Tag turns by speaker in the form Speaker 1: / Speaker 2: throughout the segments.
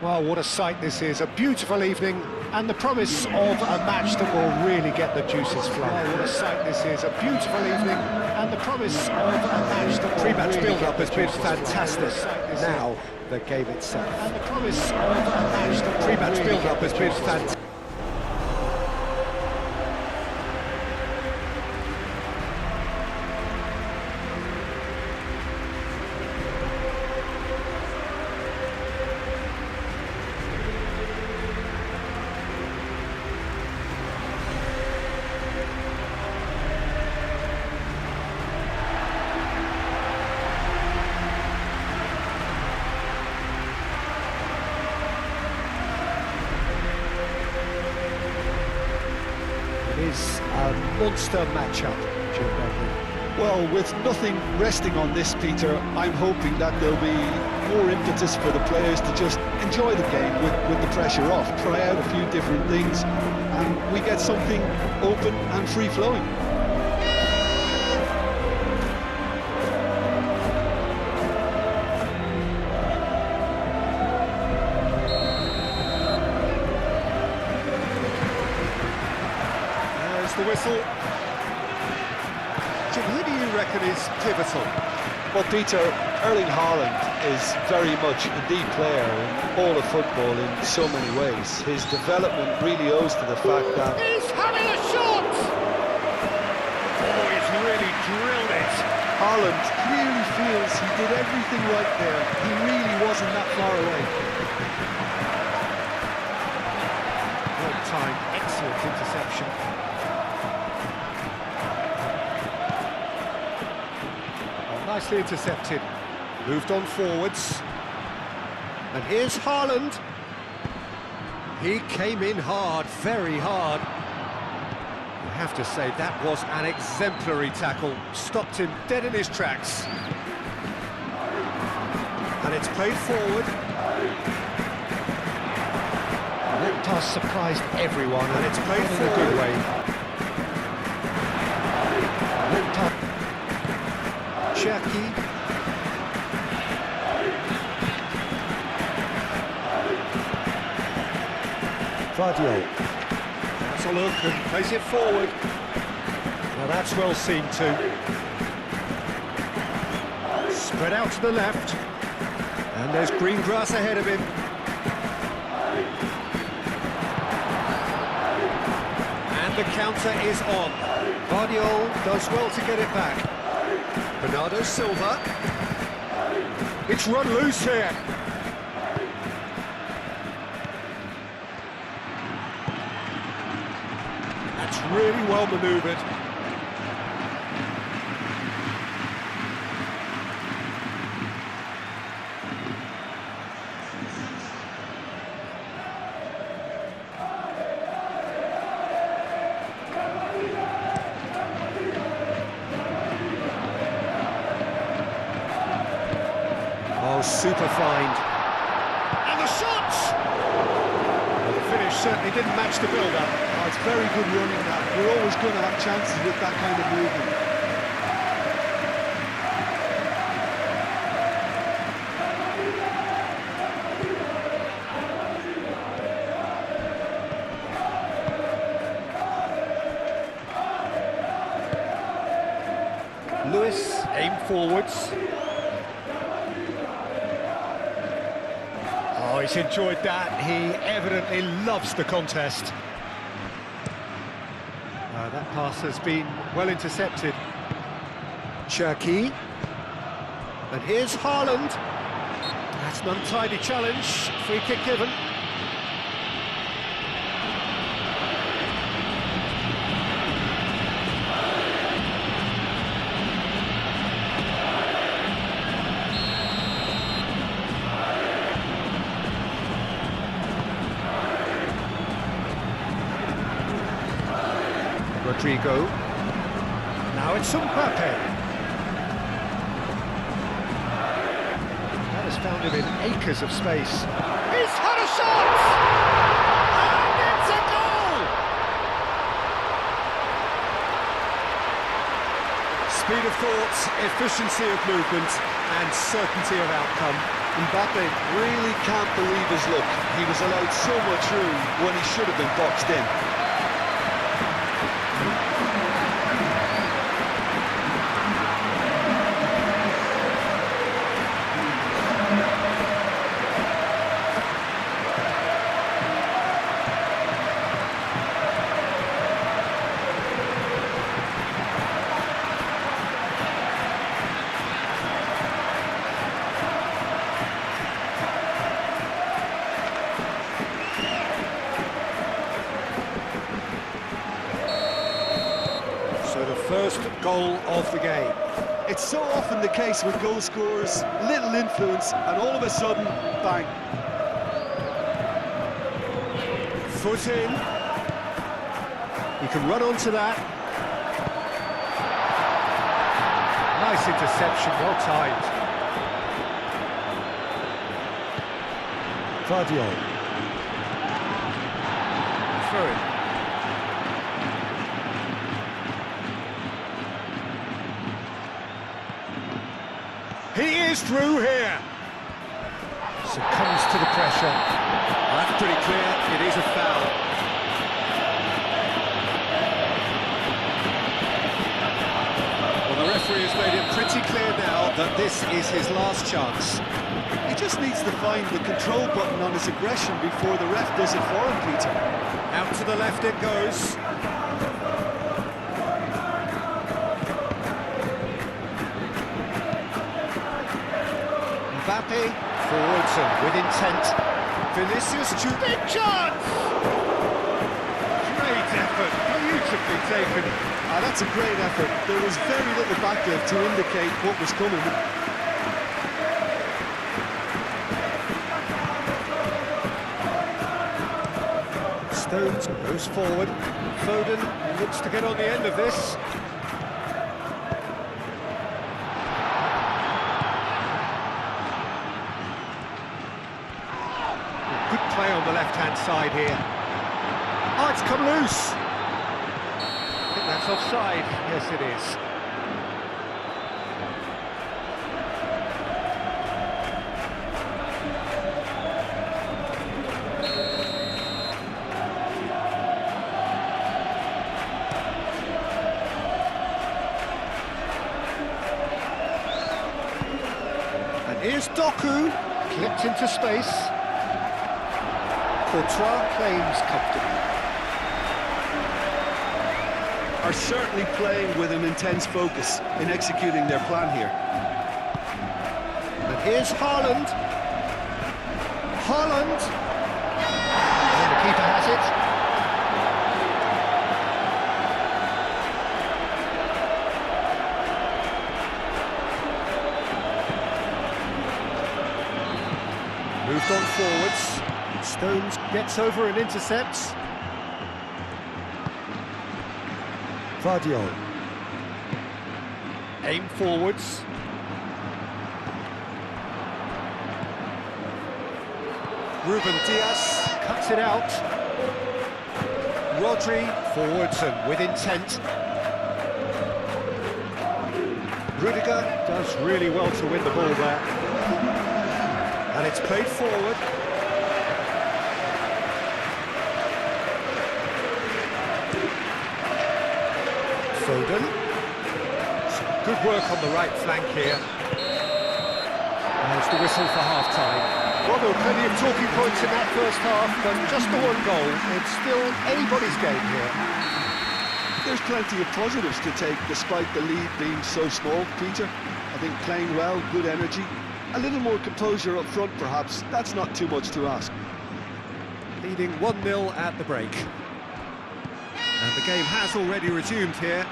Speaker 1: Well, what a sight this is. A beautiful evening and the promise of a match that will really get the juices flowing. Well, what a sight this is. A beautiful evening and the promise of a match that will
Speaker 2: Pre-match
Speaker 1: really
Speaker 2: build-up
Speaker 1: get
Speaker 2: has
Speaker 1: the
Speaker 2: been
Speaker 1: juices
Speaker 2: fantastic.
Speaker 1: flowing.
Speaker 2: Now, the game itself.
Speaker 1: And the promise of a match that will
Speaker 2: Pre-match
Speaker 1: really
Speaker 2: build-up
Speaker 1: get
Speaker 2: has
Speaker 1: the
Speaker 2: been
Speaker 1: juices
Speaker 2: fantastic.
Speaker 1: is a monster matchup, Jim Begley.
Speaker 3: Well, with nothing resting on this, Peter, I'm hoping that there'll be more impetus for the players to just enjoy the game with the pressure off, try out a few different things, and we get something open and free-flowing.
Speaker 1: There's the whistle. Jim, who do you reckon is pivotal?
Speaker 3: Well, Peter, Erling Haaland is very much the player in all of football in so many ways. His development really owes to the fact that
Speaker 1: He's having a shot! Oh, he's really drilled it.
Speaker 3: Haaland clearly feels he did everything right there. He really wasn't that far away.
Speaker 1: Well timed, excellent interception. Nicely intercepted, moved on forwards, and here's Haaland. He came in hard, very hard. I have to say, that was an exemplary tackle, stopped him dead in his tracks. And it's played forward. And that pass surprised everyone, and it's played forward. In a good way. That pass. Cherki. Vardiol. That's a look and plays it forward. Now that's well seen too. Spread out to the left. And there's green grass ahead of him. And the counter is on. Vardiol does well to get it back. Bernardo Silva. It's run loose here. That's really well manoeuvred. Oh, super find. And the shot! Well, the finish certainly didn't match the build-up.
Speaker 3: Oh, it's very good running that. You're always going to have chances with that kind of movement.
Speaker 1: Lewis aimed forwards. Oh, he's enjoyed that. He evidently loves the contest. That pass has been well intercepted. Cherki. And here's Haaland. That's an untidy challenge. Free kick given. Rodrigo. Now it's Mbappe. That has found him in acres of space. He's had a shot! And it's a goal! Speed of thought, efficiency of movement, and certainty of outcome.
Speaker 3: Mbappe really can't believe his luck. He was allowed so much room when he should have been boxed in.
Speaker 1: First goal of the game.
Speaker 3: It's so often the case with goal scorers, little influence, and all of a sudden, bang.
Speaker 1: Foot in. He can run onto that. Nice interception, well timed. Vardiol. Through it. He is through here. Succumbs to the pressure. Well, that's pretty clear. It is a foul. pretty clear now that this is his last chance.
Speaker 3: He just needs to find the control button on his aggression before the ref does it for him, Peter.
Speaker 1: Out to the left it goes. Mbappe forwards and with intent. Vinicius to big chance! Great effort, beautifully taken.
Speaker 3: That's a great effort. There was very little backlift to indicate what was coming.
Speaker 1: Stones moves forward. Foden looks to get on the end of this. Good play on the left-hand side here. Oh, it's come loose. I think that's offside. Yes, it is. And here's Doku, clipped into space. Courtois claims comfortably.
Speaker 3: Are certainly playing with an intense focus in executing their plan here.
Speaker 1: And here's Haaland. Haaland. And the keeper has it. Moved on forwards. Stones gets over and intercepts. Vardiol. Aim forwards. Ruben Dias cuts it out. Rodri forwards and with intent. Rudiger does really well to win the ball there. And it's played forward. Foden. Some good work on the right flank here. There's the whistle for half-time. Well, there were plenty of talking points in that first half, but just the one goal. It's still anybody's game here.
Speaker 3: There's plenty of positives to take despite the lead being so small, Peter. I think playing well, good energy. A little more composure up front, perhaps. That's not too much to ask.
Speaker 1: Leading 1-0 at the break. And the game has already resumed here.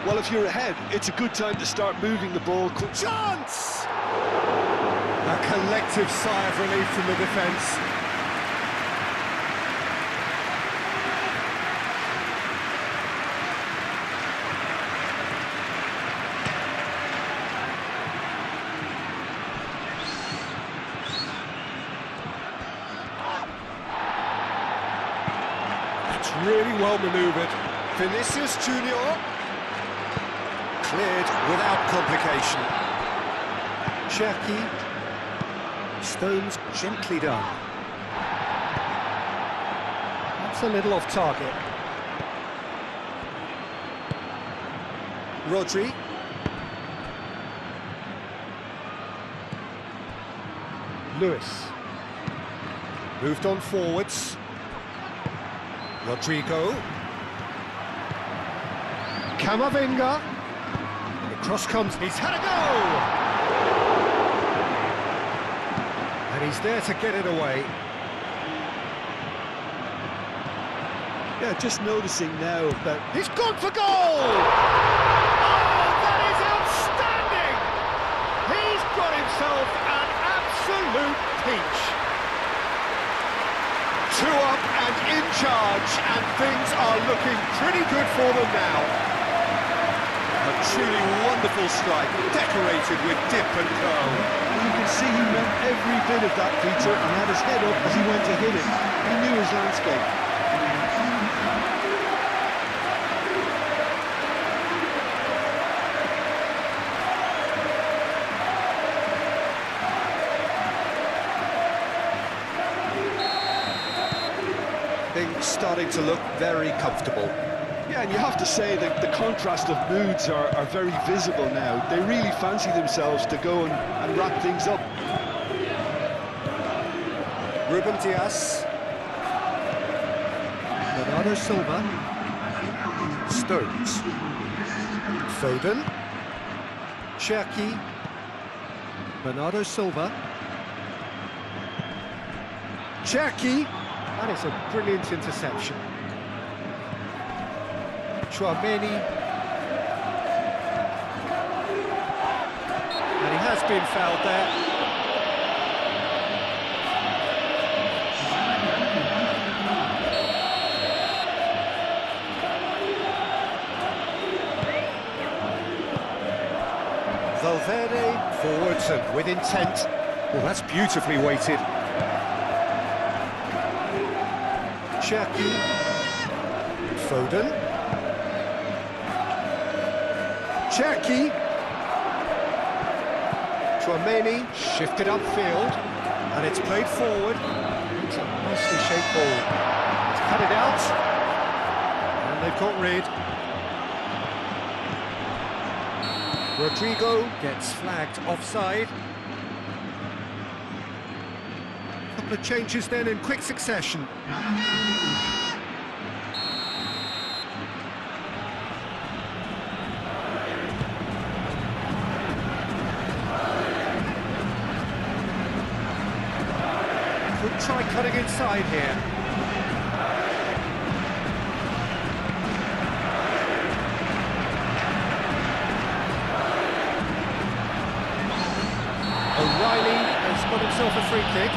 Speaker 3: Well, if you're ahead, it's a good time to start moving the ball.
Speaker 1: Chance! A collective sigh of relief from the defence. That's really well manoeuvred. Vinicius Junior. Cleared without complication. Cherki. Stones gently done. That's a little off target. Rodri. Lewis. Moved on forwards. Rodrigo. Camavinga. The cross comes. He's had a go! And he's there to get it away.
Speaker 3: Yeah, just noticing now that...
Speaker 1: He's gone for goal! Oh, that is outstanding! He's got himself an absolute peach. 2 up and in charge, and things are looking pretty good for them now. A truly wonderful strike, decorated with dip and curl.
Speaker 3: You can see he meant every bit of that, Peter, and had his head up as he went to hit it. He knew his landscape.
Speaker 1: Things starting to look very comfortable.
Speaker 3: Yeah, and you have to say that the contrast of moods are very visible now. They really fancy themselves to go and wrap things up.
Speaker 1: Ruben Dias. Bernardo Silva. Stones. Foden. Cherki. Bernardo Silva. Cherki. That is a brilliant interception. Chouameni. And he has been fouled there. Valverde forwards and with intent. Well, that's beautifully weighted. Cherki. Foden. Cherki. Chouameni shifted upfield, and it's played forward. It's a nicely shaped ball. It's cut it out, and they've got rid. Rodrigo gets flagged offside. A couple of changes then in quick succession. Could try cutting inside here. O'Reilly has got himself a free kick.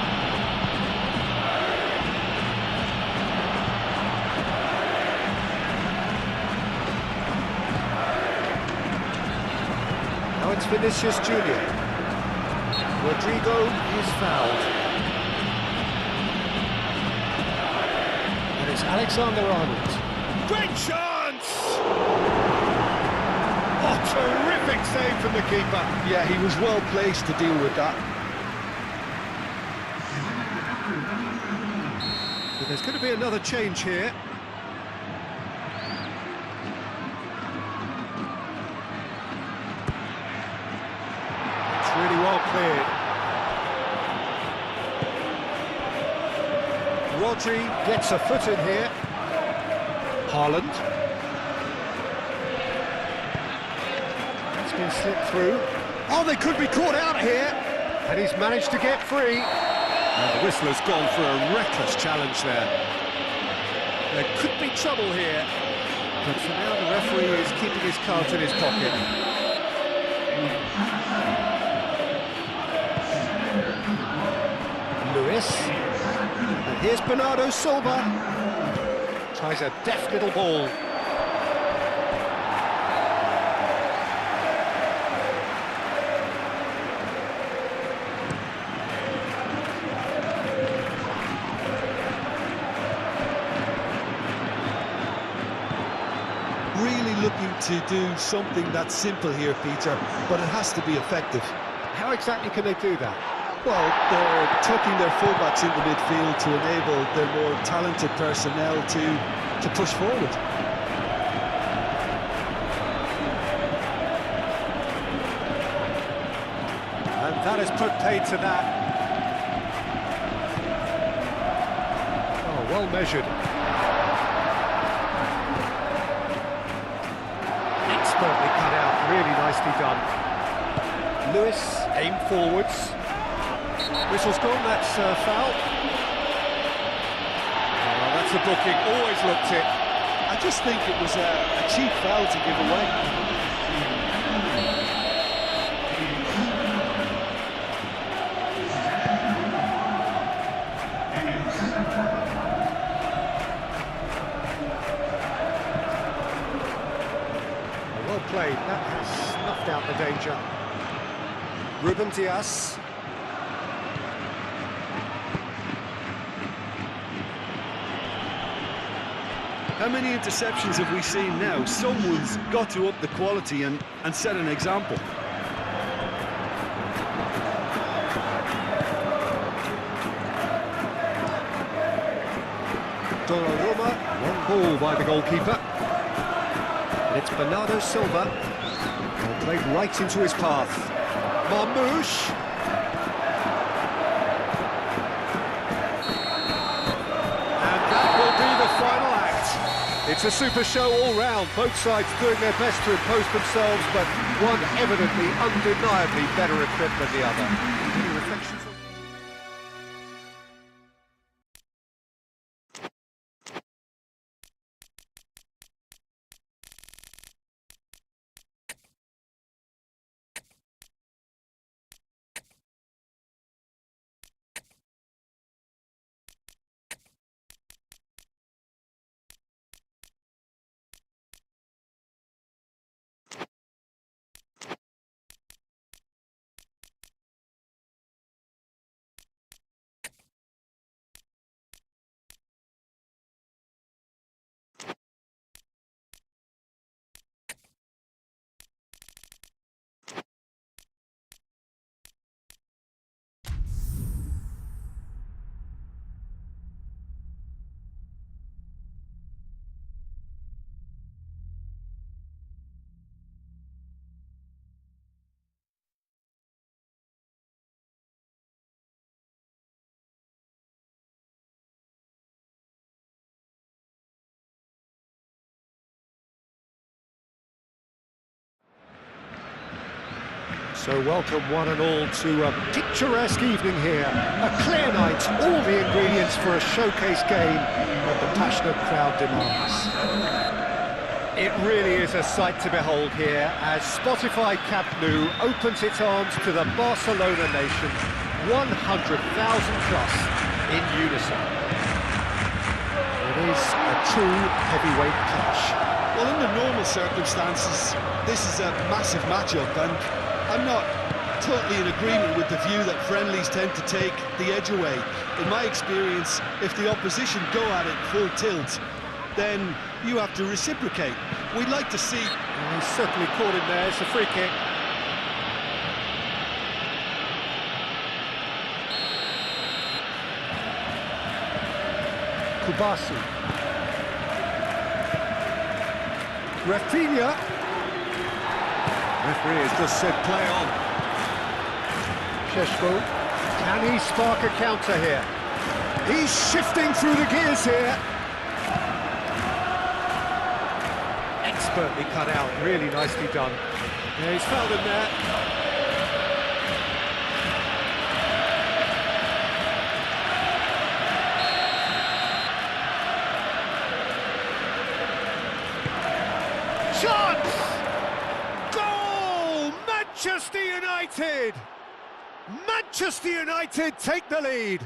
Speaker 1: Now it's Vinicius Junior. Rodrigo is fouled. And it's Alexander-Arnold. Great chance! Oh, terrific save from the keeper.
Speaker 3: Yeah, he was well placed to deal with that.
Speaker 1: So there's going to be another change here. It's really well cleared. Rodri gets a foot in here. Haaland. It's been slipped through. Oh, they could be caught out here. And he's managed to get free. And the whistler's gone for a reckless challenge there. There could be trouble here. But for now, the referee is keeping his cards in his pocket. Lewis. And here's Bernardo Silva. Tries a deft little ball.
Speaker 3: Really looking to do something that's simple here, Peter, but it has to be effective.
Speaker 1: How exactly can they do that?
Speaker 3: Well, they're tucking their fullbacks into midfield to enable their more talented personnel to push forward.
Speaker 1: And that has put paid to that. Oh, well measured. Expertly cut out, really nicely done. Lewis aimed forwards. Whistle's gone, that's foul. Oh, that's a booking, always looked it.
Speaker 3: I just think it was a cheap foul to give away.
Speaker 1: Well played, that has snuffed out the danger. Ruben Dias.
Speaker 3: How many interceptions have we seen now? Someone's got to up the quality and set an example.
Speaker 1: Donnarumma, one ball by the goalkeeper. And it's Bernardo Silva. Well, played right into his path. Marmoush. And that will be the final act. It's a super show all round, both sides doing their best to impose themselves, but one evidently, undeniably better equipped than the other. Any reflections? So welcome one and all to a picturesque evening here. A clear night, all the ingredients for a showcase game that the passionate crowd demands. It really is a sight to behold here as Spotify Camp Nou opens its arms to the Barcelona nation, 100,000 plus in unison. It is a true heavyweight clash.
Speaker 3: Well, in the normal circumstances, this is a massive matchup, and I'm not totally in agreement with the view that friendlies tend to take the edge away. In my experience, if the opposition go at it full tilt, then you have to reciprocate. We'd like to see...
Speaker 1: He's certainly caught him there, it's a free kick. Kubasi. Rafinha. Referee has just said play on. Šeško, can he spark a counter here? He's shifting through the gears here. Expertly cut out, really nicely done. Yeah, he's fouled him there. Chance! Manchester United! Manchester United take the lead!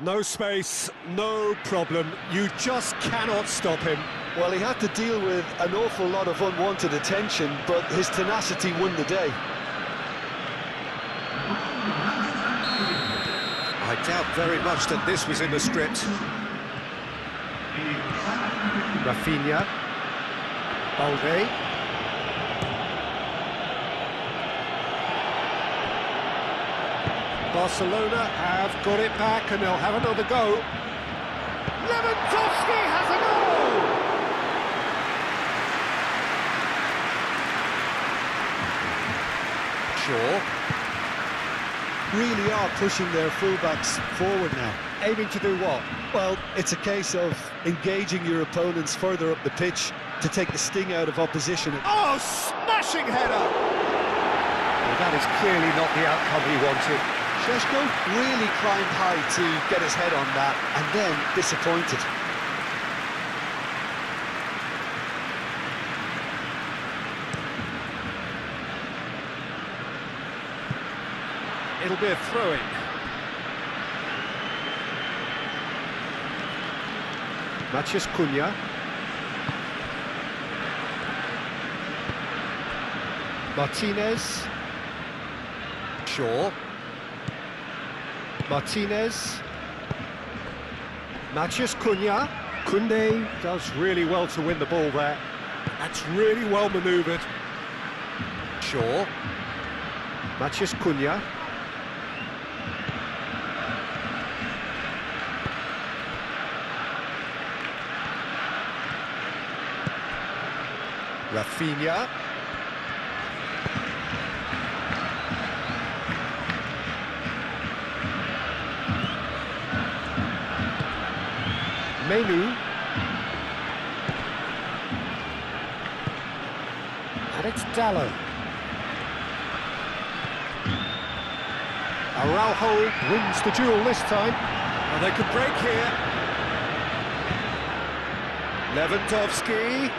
Speaker 1: No space, no problem, you just cannot stop him.
Speaker 3: Well, he had to deal with an awful lot of unwanted attention, but his tenacity won the day.
Speaker 1: I doubt very much that this was in the script. Rafinha. Balde. Barcelona have got it back and they'll have another go. Lewandowski has a goal! Shaw.
Speaker 3: Really are pushing their fullbacks forward now.
Speaker 1: Aiming to do what?
Speaker 3: Well, it's a case of engaging your opponents further up the pitch to take the sting out of opposition.
Speaker 1: Oh, smashing header! Well, that is clearly not the outcome he wanted.
Speaker 3: Šeško really climbed high to get his head on that, and then disappointed.
Speaker 1: It'll be a throw-in. Matheus Cunha. Martinez. Shaw. Martinez. Matheus Cunha. Koundé does really well to win the ball there. That's really well manoeuvred. Shaw. Matheus Cunha. Rafinha. Menu. And it's Dalot. Araujo wins the duel this time. And they could break here. Lewandowski.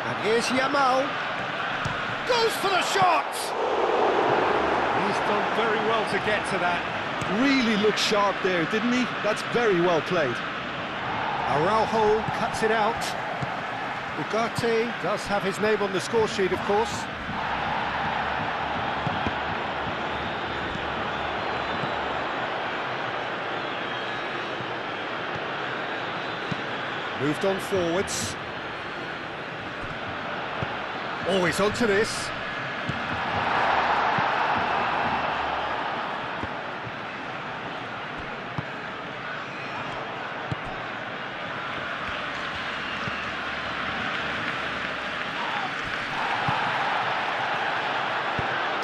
Speaker 1: And here's Yamal. Goes for the shot! He's done very well to get to that.
Speaker 3: Really looked sharp there, didn't he? That's very well played.
Speaker 1: Araujo cuts it out. Ugarte does have his name on the score sheet, of course. Moved on forwards. Always onto this.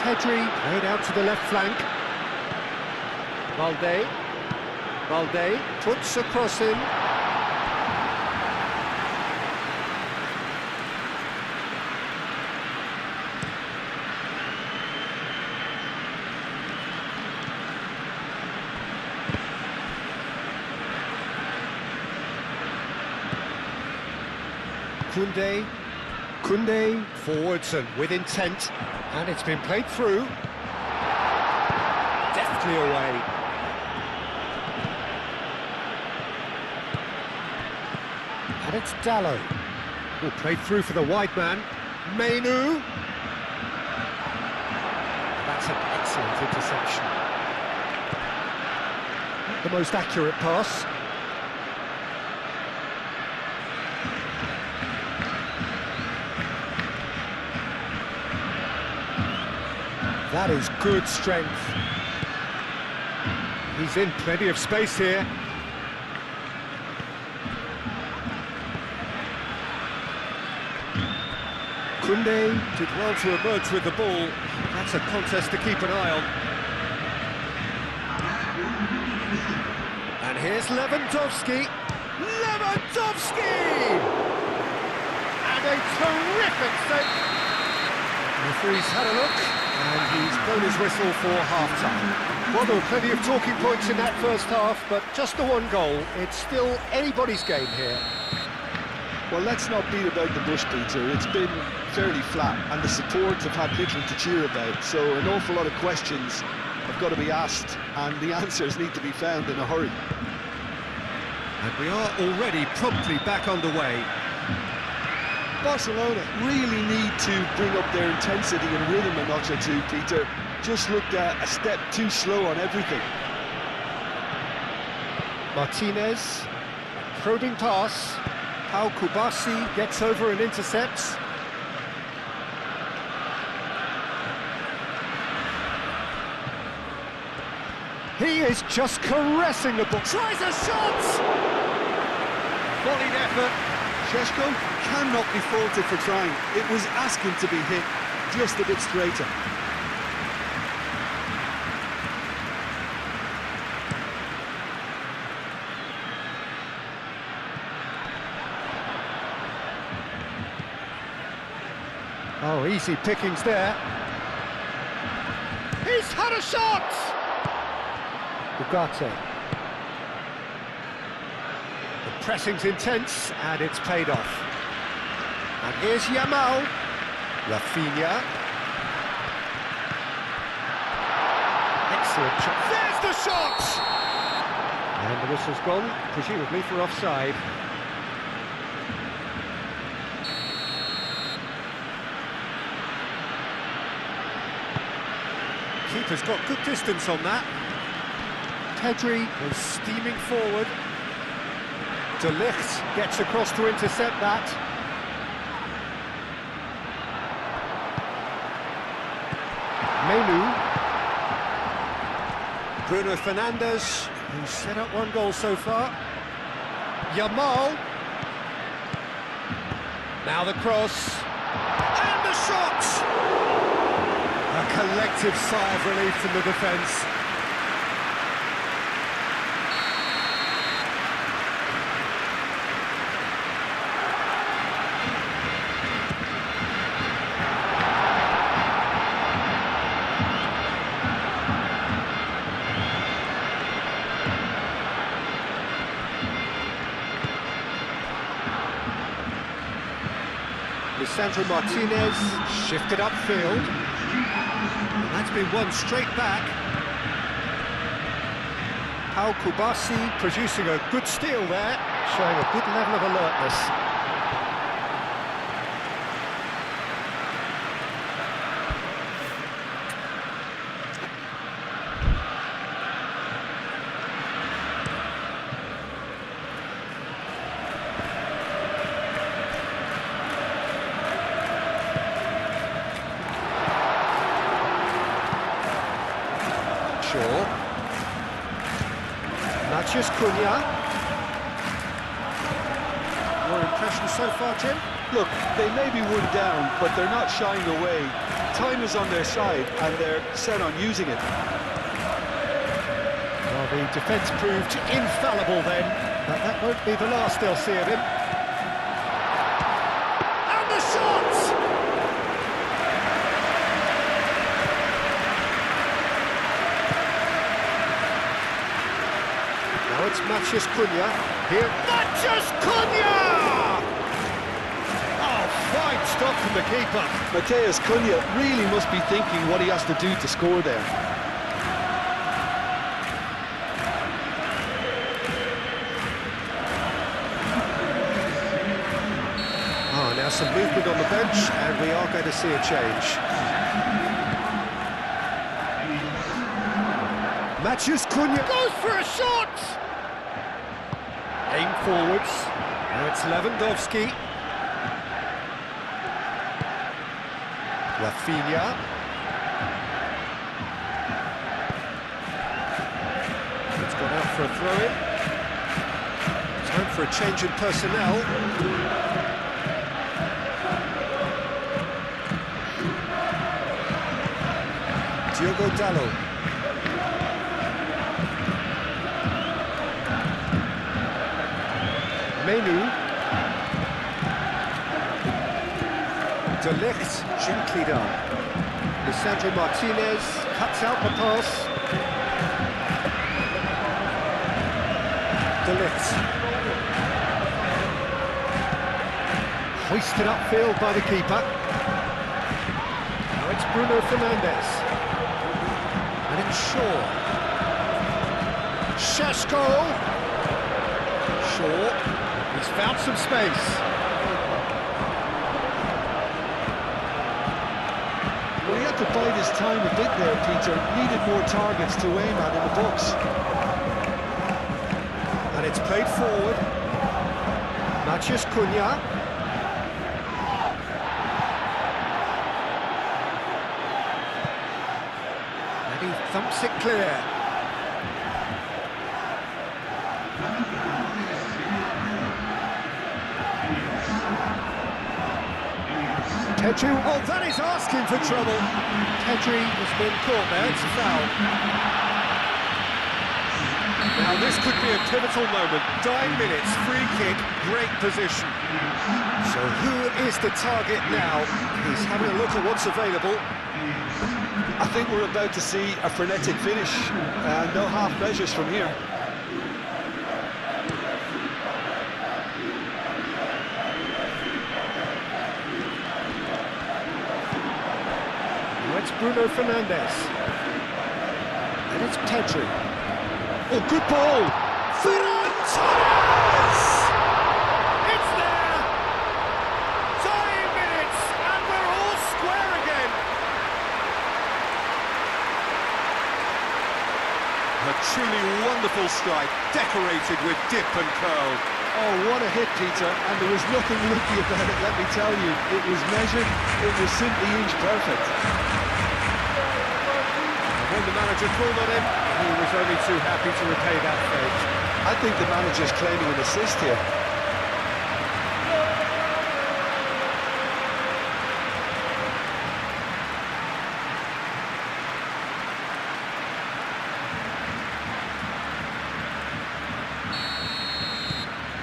Speaker 1: Pedri played out to the left flank. Valde puts a cross in. Koundé forwards and with intent, and it's been played through. Deftly away. And it's Dalot. Oh, played through for the wide man. Menu. That's an excellent interception. The most accurate pass. That is good strength. He's in plenty of space here. Koundé did well to emerge with the ball. That's a contest to keep an eye on. And here's Lewandowski. Lewandowski! And a terrific save. The referee's had a look. And he's blown his whistle for half-time. Well, there were plenty of talking points in that first half, but just the one goal. It's still anybody's game here.
Speaker 3: Well, let's not beat about the bush, Peter. It's been fairly flat, and the supports have had little to cheer about, so an awful lot of questions have got to be asked, and the answers need to be found in a hurry.
Speaker 1: And we are already promptly back underway.
Speaker 3: Barcelona really need to bring up their intensity and rhythm a notch or two, Peter. Just looked a step too slow on everything.
Speaker 1: Martinez, probing pass. Pau Kubasi gets over and intercepts. He is just caressing the ball. Tries a shot! Volleyed effort.
Speaker 3: Šeško cannot be faulted for trying. It was asking to be hit just a bit straighter.
Speaker 1: Oh, easy pickings there. He's had a shot! Ugarte. The pressing's intense, and it's paid off. And here's Yamal. Rafinha. Excellent shot. There's the shot! And the whistle's gone, presumably for offside. Keeper's got good distance on that. Pedri is steaming forward. De Ligt gets across to intercept that. Menu. Bruno Fernandes, who's set up one goal so far. Yamal. Now the cross. And the shot! A collective sigh of relief from the defence. Lisandro Martinez shifted upfield. And that's been won straight back. Pau Kubasi producing a good steal there, showing a good level of alertness. Matheus Cunha. Your impression so far, Jim?
Speaker 3: Look, they may be one down, but they're not shying away. Time is on their side, and they're set on using it.
Speaker 1: Well, the defence proved infallible then, but that won't be the last they'll see of him. And the shot! Now it's Matheus Cunha. Here, Matheus Cunha! Oh, fine stop from the keeper.
Speaker 3: Matheus Cunha really must be thinking what he has to do to score there.
Speaker 1: Oh, now some movement on the bench, and we are going to see a change. Matheus Cunha goes for a shot! Aim forwards. Now it's Lewandowski. Rafinha. It's gone out for a throw-in. Time for a change in personnel. Diogo Dalot. Menu. De Ligt gently down. Lisandro Martinez cuts out the pass. De Ligt. Hoisted upfield by the keeper. Now it's Bruno Fernandes. And it's Shaw. Šeško. Shaw. He's found some space.
Speaker 3: Well, he had to bide his time a bit there, Peter. Needed more targets to aim at in the box.
Speaker 1: And it's played forward. Matheus Cunha. And he thumps it clear. Pedri, oh, that is asking for trouble. Pedri has been caught there, it's a foul. Now this could be a pivotal moment. 9 minutes, free kick, great position. So who is the target now? He's having a look at what's available.
Speaker 3: I think we're about to see a frenetic finish. No half measures from here.
Speaker 1: It's Bruno Fernandes. And it's Pedri. Oh, good ball! Ferran Torres! It's there! 9 minutes, and we're all square again! A truly wonderful strike, decorated with dip and curl.
Speaker 3: Oh, what a hit, Peter, and there was nothing lucky about it, let me tell you. It was measured, it was simply inch perfect.
Speaker 1: When the manager called on him, he was only too happy to repay that fate.
Speaker 3: I think the manager's claiming an assist here.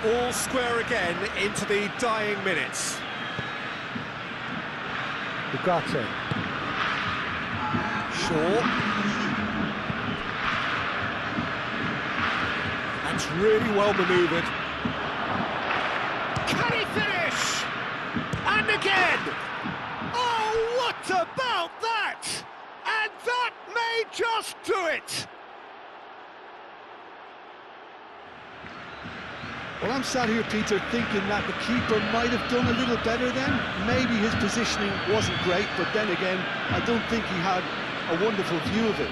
Speaker 1: All square again into the dying minutes. Ugarte. Shaw. That's really well manoeuvred. Can he finish? And again! Oh, what about that? And that may just do it!
Speaker 3: Well, I'm sat here, Peter, thinking that the keeper might have done a little better then. Maybe his positioning wasn't great, but then again, I don't think he had a wonderful view of it.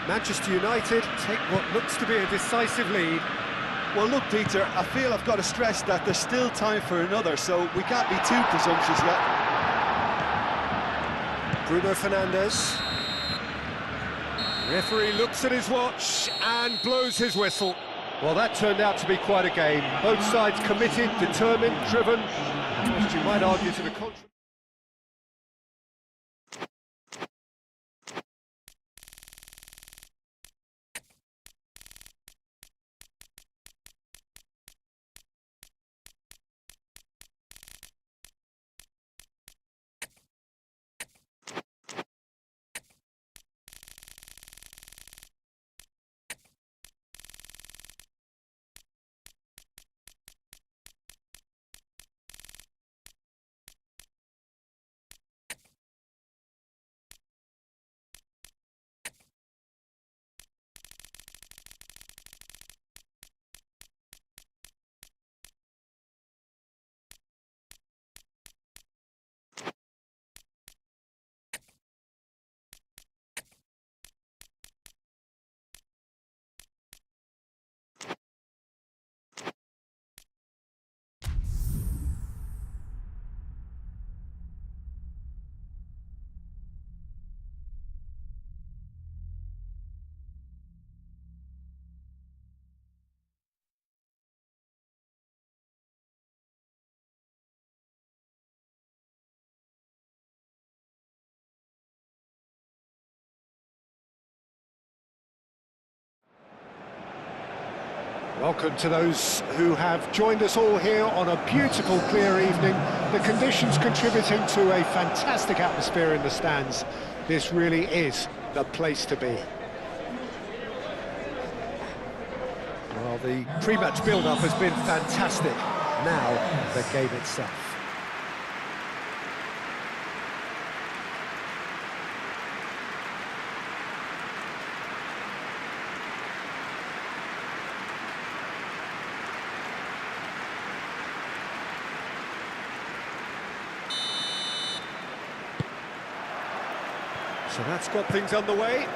Speaker 1: Manchester United take what looks to be a decisive lead.
Speaker 3: Well, look, Peter, I feel I've got to stress that there's still time for another, so we can't be too presumptuous yet.
Speaker 1: Bruno Fernandes. Referee looks at his watch and blows his whistle. Well, that turned out to be quite a game. Both sides committed, determined, driven. Whilst you might argue to the contrary. Welcome to those who have joined us all here on a beautiful, clear evening. The conditions contributing to a fantastic atmosphere in the stands. This really is the place to be. Well, the pre-match build-up has been fantastic. Now, the game itself. So that's got things underway.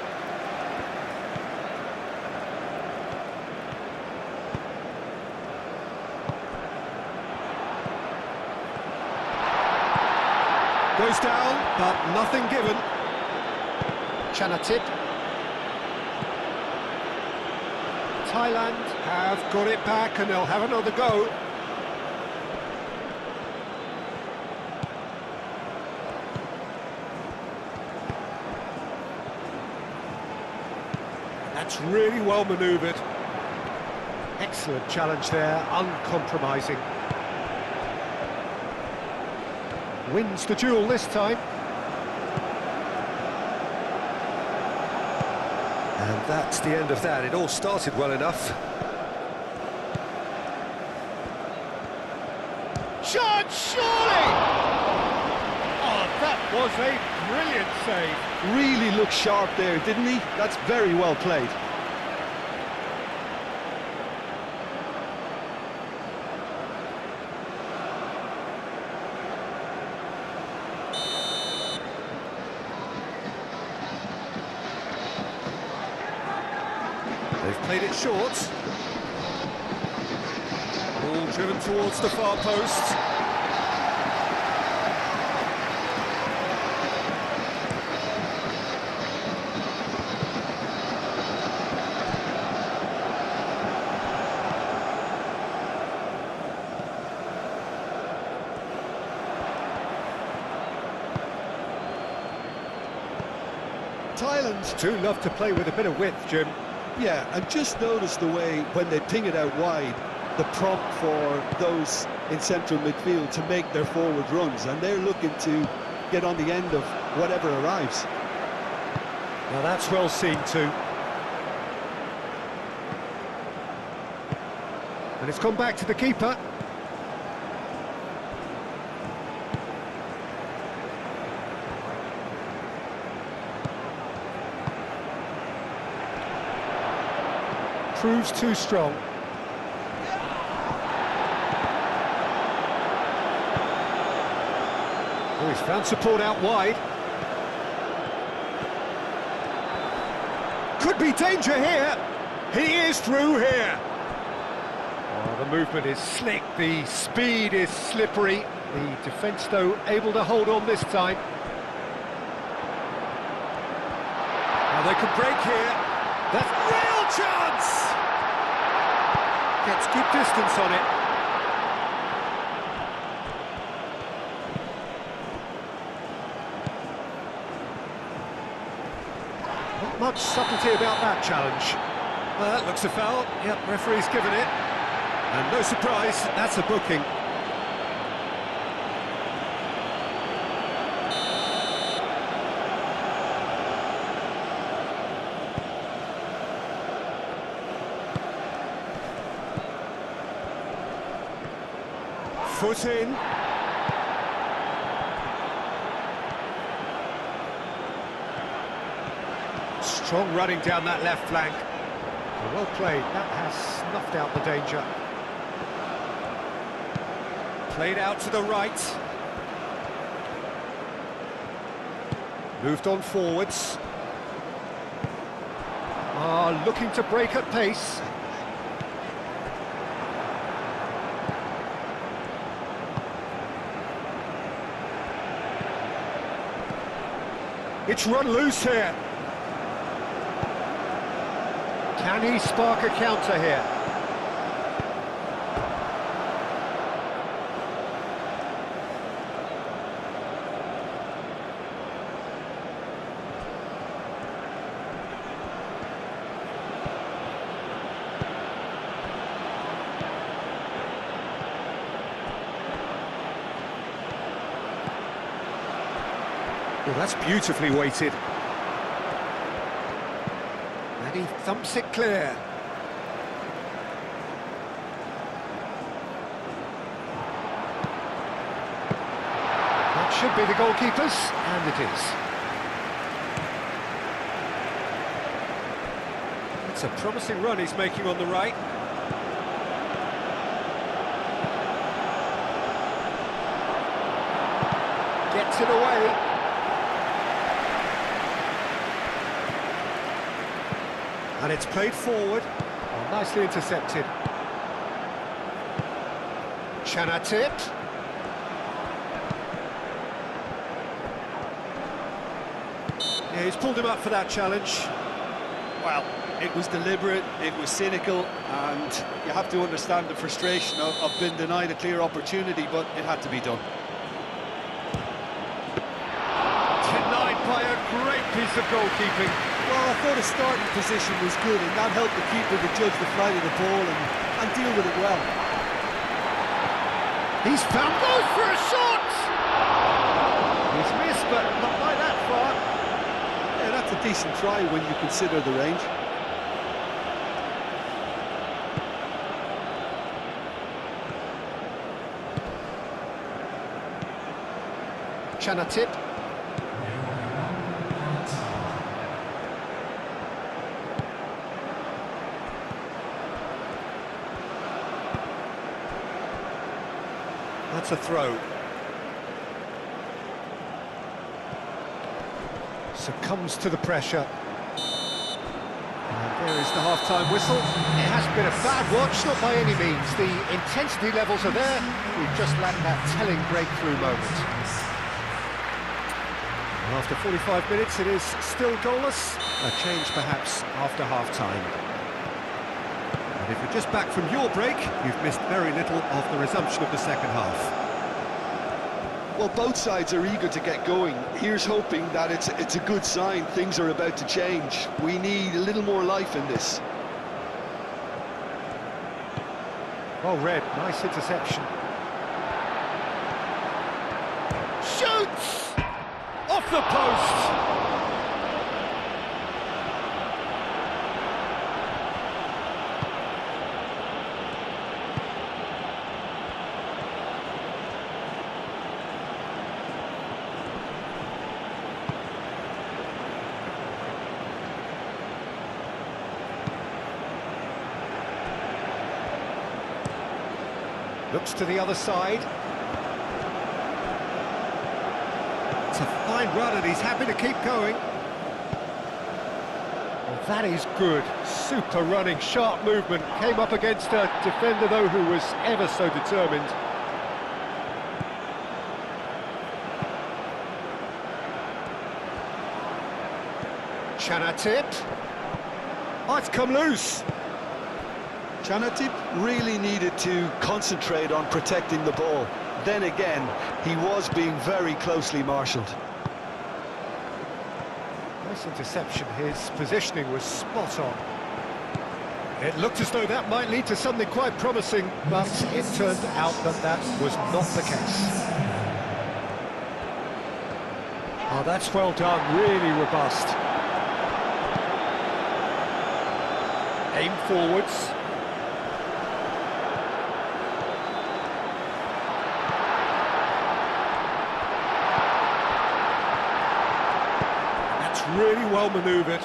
Speaker 1: Goes down, but nothing given. Chanatip. Thailand have got it back and they'll have another go. That's really well manoeuvred. Excellent challenge there, uncompromising. Wins the duel this time. And that's the end of that. It all started well enough. Shot, surely! Oh, that was a brilliant save.
Speaker 3: Really looked sharp there, didn't he? That's very well played.
Speaker 1: They've played it short. Ball driven towards the far post.
Speaker 3: Thailand
Speaker 1: Do love to play with a bit of width, Jim.
Speaker 3: Yeah, and just notice the way when they ping it out wide, the prompt for those in central midfield to make their forward runs, and they're looking to get on the end of whatever arrives.
Speaker 1: Now that's well seen too. And it's gone back to the keeper. Proves too strong. Oh, he's found support out wide. Could be danger here. He is through here. Oh, the movement is slick, the speed is slippery. The defence, though, able to hold on this time. Now they could break here. That's real chance! Gets good distance on it. Not much subtlety about that challenge. Well, that looks a foul. Yep, referee's given it. And no surprise, that's a booking. Foot in. Strong running down that left flank. Well played, that has snuffed out the danger. Played out to the right. Moved on forwards. Looking to break at pace. It's run loose here. Can he spark a counter here? Well, that's beautifully weighted. And he thumps it clear. That should be the goalkeeper's, and it is. It's a promising run he's making on the right. Gets it away. And it's played forward. Oh, nicely intercepted. Chanatip. Yeah, he's pulled him up for that challenge.
Speaker 3: Well, it was deliberate, it was cynical, and you have to understand the frustration of being denied a clear opportunity, but it had to be done.
Speaker 1: Denied by a great piece of goalkeeping.
Speaker 3: Well, I thought his starting position was good, and that helped the keeper to judge the flight of the ball and deal with it well.
Speaker 1: He's found goal for a shot! He's missed, but not by that far.
Speaker 3: Yeah, that's a decent try when you consider the range.
Speaker 1: Chanatip. That's a throw. Succumbs to the pressure. And there is the half-time whistle. It hasn't been a bad watch, not by any means. The intensity levels are there. We've just lacked that telling breakthrough moment. And after 45 minutes, it is still goalless. A change, perhaps, after half-time. And if you're just back from your break, you've missed very little of the resumption of the second half.
Speaker 3: Well, both sides are eager to get going. Here's hoping that it's a good sign. Things are about to change. We need a little more life in this.
Speaker 1: Well read, nice interception. Shoots! Off the post! Looks to the other side. It's a fine run and he's happy to keep going. Well, that is good. Super running, sharp movement. Came up against a defender, though, who was ever so determined. Chanatip. Oh, it's come loose.
Speaker 3: Chanatip really needed to concentrate on protecting the ball. Then again, he was being very closely marshalled.
Speaker 1: Nice interception. His positioning was spot on. It looked as though that might lead to something quite promising, but it turned out that that was not the case. Oh, that's well done. Really robust. Aim forwards. Really well manoeuvred.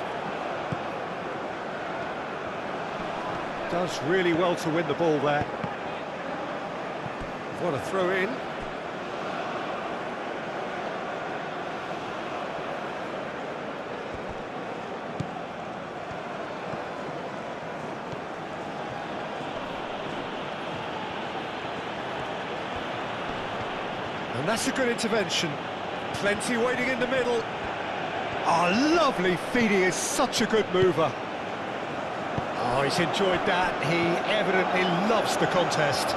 Speaker 1: Does really well to win the ball there. What a throw in. And that's a good intervention. Plenty waiting in the middle. Oh, lovely feed. He is such a good mover. Oh, he's enjoyed that. He evidently loves the contest.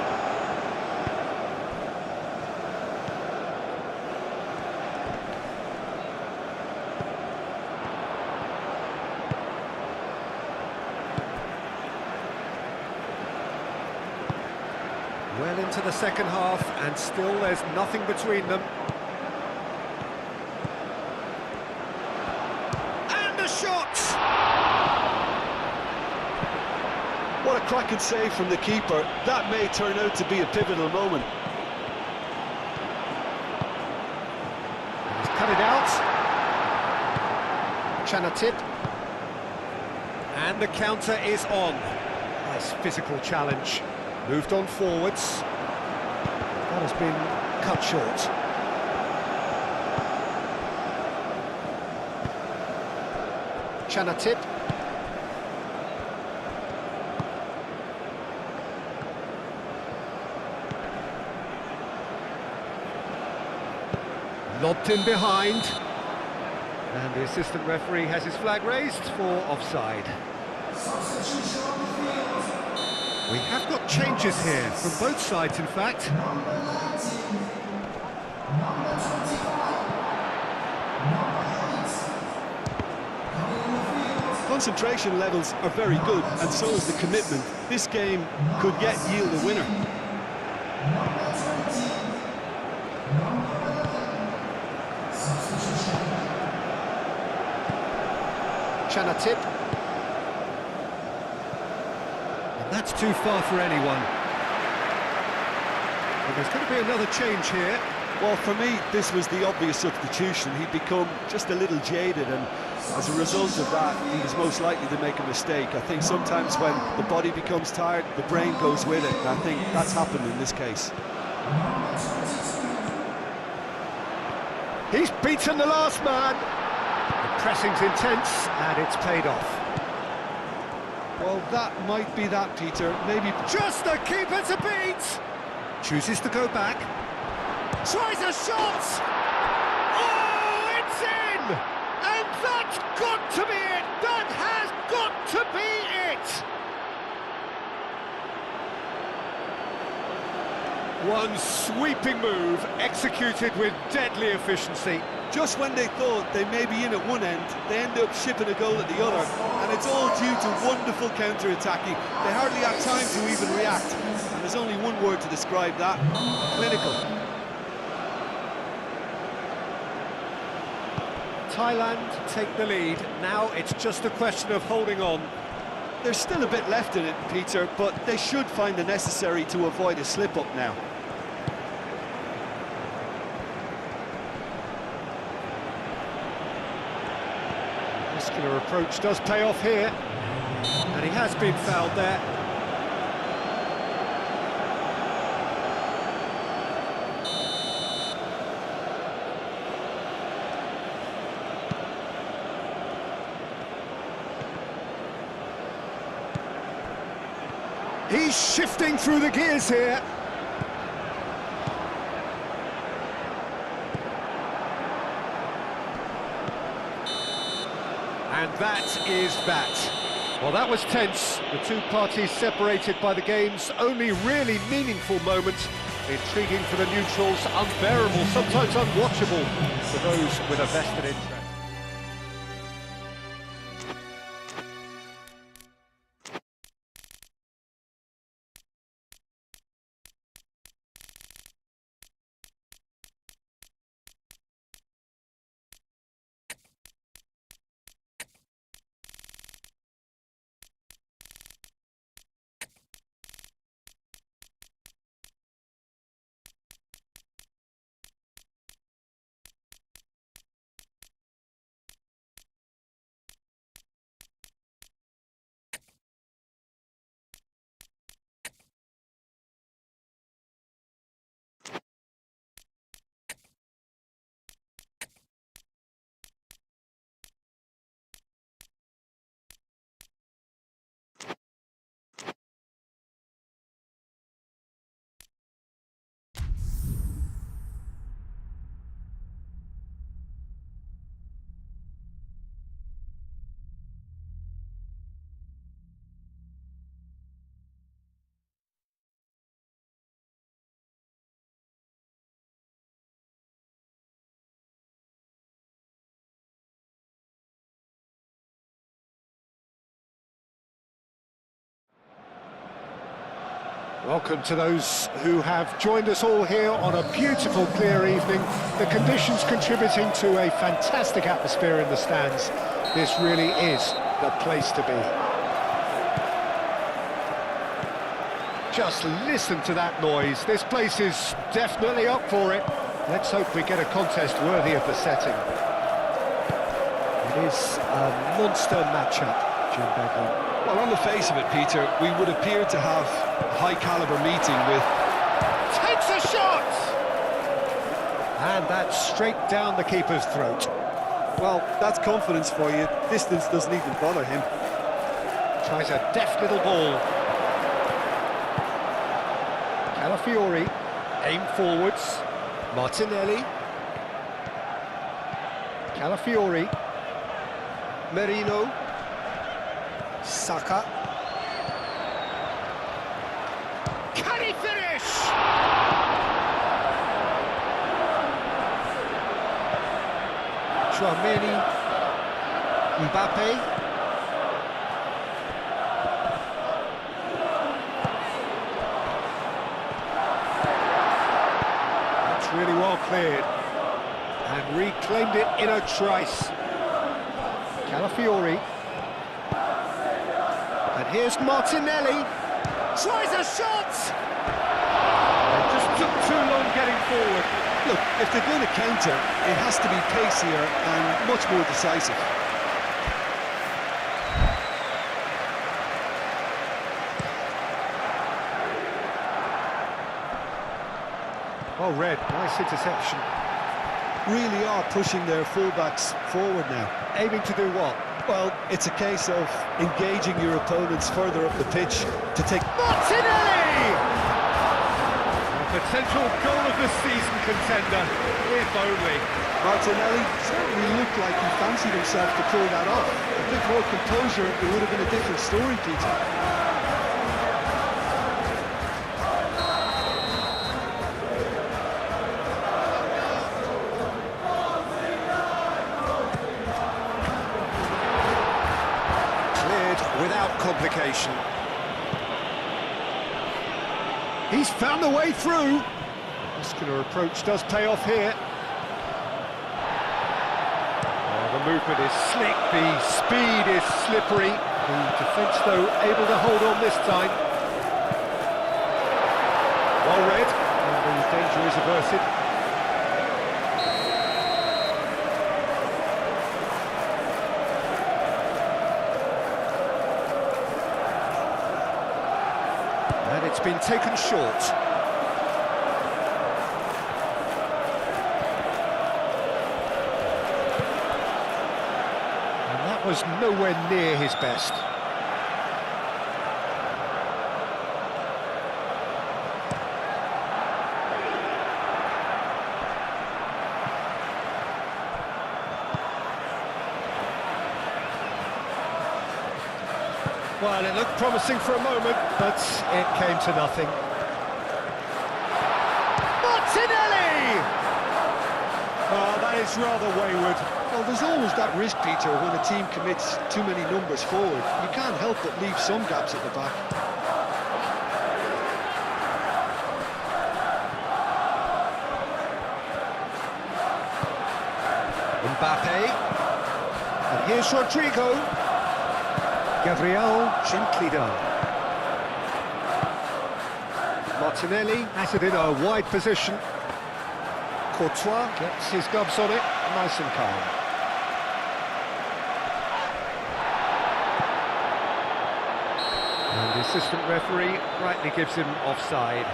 Speaker 1: Well into the second half, and still there's nothing between them.
Speaker 3: What a cracking save from the keeper. That may turn out to be a pivotal moment.
Speaker 1: He's cut it out. Chanatip. And the counter is on. Nice physical challenge. Moved on forwards. That has been cut short. Chanatip. Lobbed in behind. And the assistant referee has his flag raised for offside. We have got changes here, from both sides in fact.
Speaker 3: Concentration levels are very good, and so is the commitment. This game could yet yield a winner.
Speaker 1: Chanatip. And that's too far for anyone. Well, there's going to be another change here.
Speaker 3: Well, for me, this was the obvious substitution. He'd become just a little jaded, and as a result of that, he was most likely to make a mistake. I think sometimes when the body becomes tired, the brain goes with it, and I think that's happened in this case.
Speaker 1: He's beaten the last man. The pressing's intense, and it's paid off.
Speaker 3: Well, that might be that, Peter. Maybe
Speaker 1: Just the keeper to beat! Chooses to go back. Tries a shot! Oh, it's in! And that's got to be it! That has got to be it! One sweeping move, executed with deadly efficiency.
Speaker 3: just when they thought they may be in at one end, they end up shipping a goal at the other, and it's all due to wonderful counter-attacking. They hardly have time to even react, and there's only one word to describe that: clinical.
Speaker 1: Thailand take the lead. Now it's just a question of holding on.
Speaker 3: There's still a bit left in it, Peter, but they should find the necessary to avoid a slip-up now.
Speaker 1: Muscular approach does pay off here, and he has been fouled there. He's shifting through the gears here. And that is that. Well, that was tense. The two parties separated by the game's only really meaningful moment. Intriguing for the neutrals, unbearable, sometimes unwatchable for those with a vested interest. Welcome to those who have joined us all here on a beautiful, clear evening. The conditions contributing to a fantastic atmosphere in the stands. This really is the place to be. Just listen to that noise. This place is definitely up for it. Let's hope we get a contest worthy of the setting. It is a monster matchup, Jim Beglin.
Speaker 3: Well, on the face of it, Peter, we would appear to have a high-caliber meeting with...
Speaker 1: Takes a shot! And that's straight down the keeper's throat.
Speaker 3: Well, that's confidence for you. Distance doesn't even bother him.
Speaker 1: Tries a deft little ball. Calafiori, aim forwards. Martinelli. Calafiori. Merino. Saka. Can he finish? Tchouaméni. Mbappe. That's really well cleared. And reclaimed it in a trice. Calafiori. And here's Martinelli. Tries a shot! It just took too long getting forward.
Speaker 3: Look, if they're going to counter, it has to be pacier and much more decisive.
Speaker 1: Well read, nice interception.
Speaker 3: Really are pushing their fullbacks forward now.
Speaker 1: Aiming to do what?
Speaker 3: Well, it's a case of engaging your opponents further up the pitch to take...
Speaker 1: Martinelli! A potential goal of the season contender, if only.
Speaker 3: Martinelli certainly looked like he fancied himself to pull that off. A bit more composure, it would have been a different story, Peter.
Speaker 1: Without complication. He's found the way through. Muscular approach does pay off here. Oh, the movement is slick, the speed is slippery. The defence, though, able to hold on this time. Well read, and the danger is averted. And it's been taken short. And that was nowhere near his best. Well, it looked promising for a moment, but it came to nothing. Martinelli! Oh, that is rather wayward.
Speaker 3: Well, there's always that risk, Peter, when a team commits too many numbers forward. You can't help but leave some gaps at the back.
Speaker 1: Mbappe. And here's Rodrigo. Gabriel, gently done. Martinelli has it in a wide position. Courtois gets his gloves on it, nice and calm. And the assistant referee rightly gives him offside.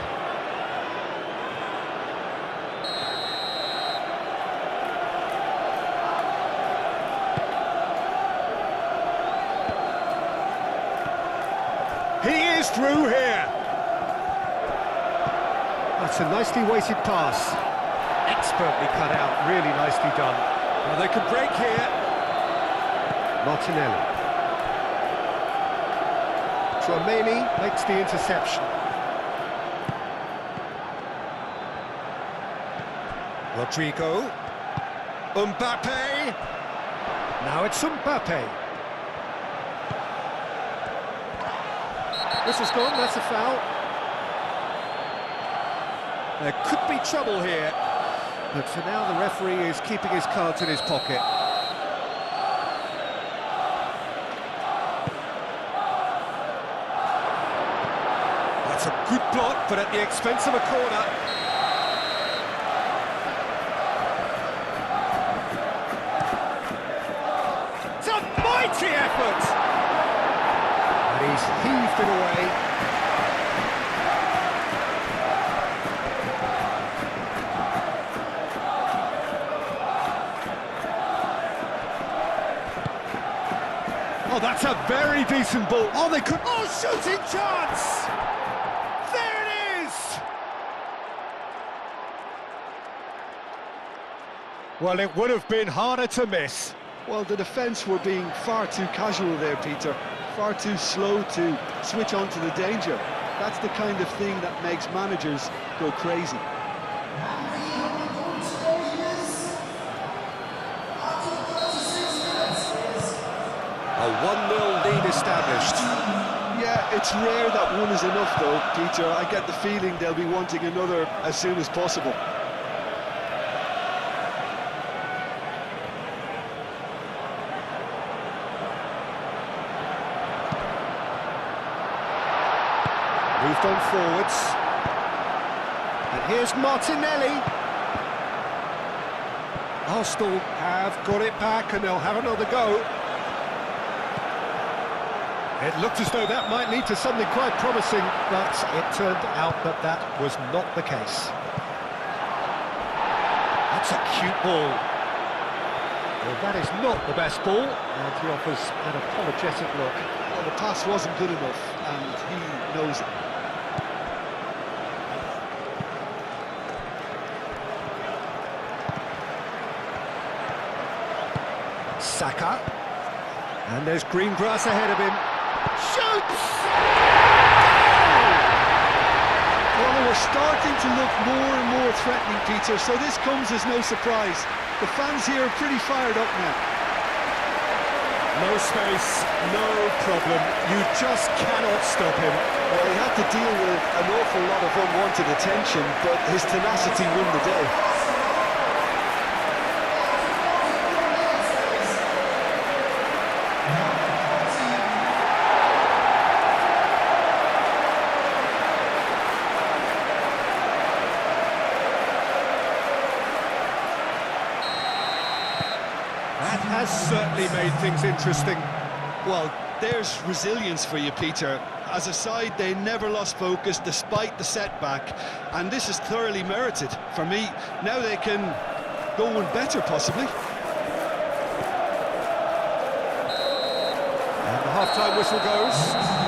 Speaker 1: He is through here. That's a nicely weighted pass. Expertly cut out, really nicely done. Now they could break here. Martinelli. Tchouameni makes the interception. Rodrigo. Mbappe. Now it's Mbappe. This is gone, that's a foul. There could be trouble here. But for now, the referee is keeping his cards in his pocket. That's a good block, but at the expense of a corner. It's a mighty effort! And he's heaved it away. Oh, that's a very decent ball. Oh, they could... Oh, shooting chance! There it is! Well, it would have been harder to miss.
Speaker 3: Well, the defence were being far too casual there, Peter. Far too slow to switch on to the danger. That's the kind of thing that makes managers go crazy.
Speaker 1: A 1-0 lead established.
Speaker 3: Yeah, it's rare that one is enough though, Peter. I get the feeling they'll be wanting another as soon as possible.
Speaker 1: Moved on forwards. And here's Martinelli. Arsenal have got it back and they'll have another go. It looked as though that might lead to something quite promising, but it turned out that that was not the case. That's a cute ball. Well, that is not the best ball, and he offers an apologetic look.
Speaker 3: Well, the pass wasn't good enough, and he knows it.
Speaker 1: Saka. And there's green grass ahead of him. Shoots!
Speaker 3: Well, they were starting to look more and more threatening, Peter, so this comes as no surprise. The fans here are pretty fired up now.
Speaker 1: No space, no problem. You just cannot stop him.
Speaker 3: Well, he had to deal with an awful lot of unwanted attention, but his tenacity won the day.
Speaker 1: That has certainly made things interesting.
Speaker 3: Well, there's resilience for you, Peter. As a side, they never lost focus despite the setback, and this is thoroughly merited. For me, now they can go one better, possibly.
Speaker 1: And the half-time whistle goes.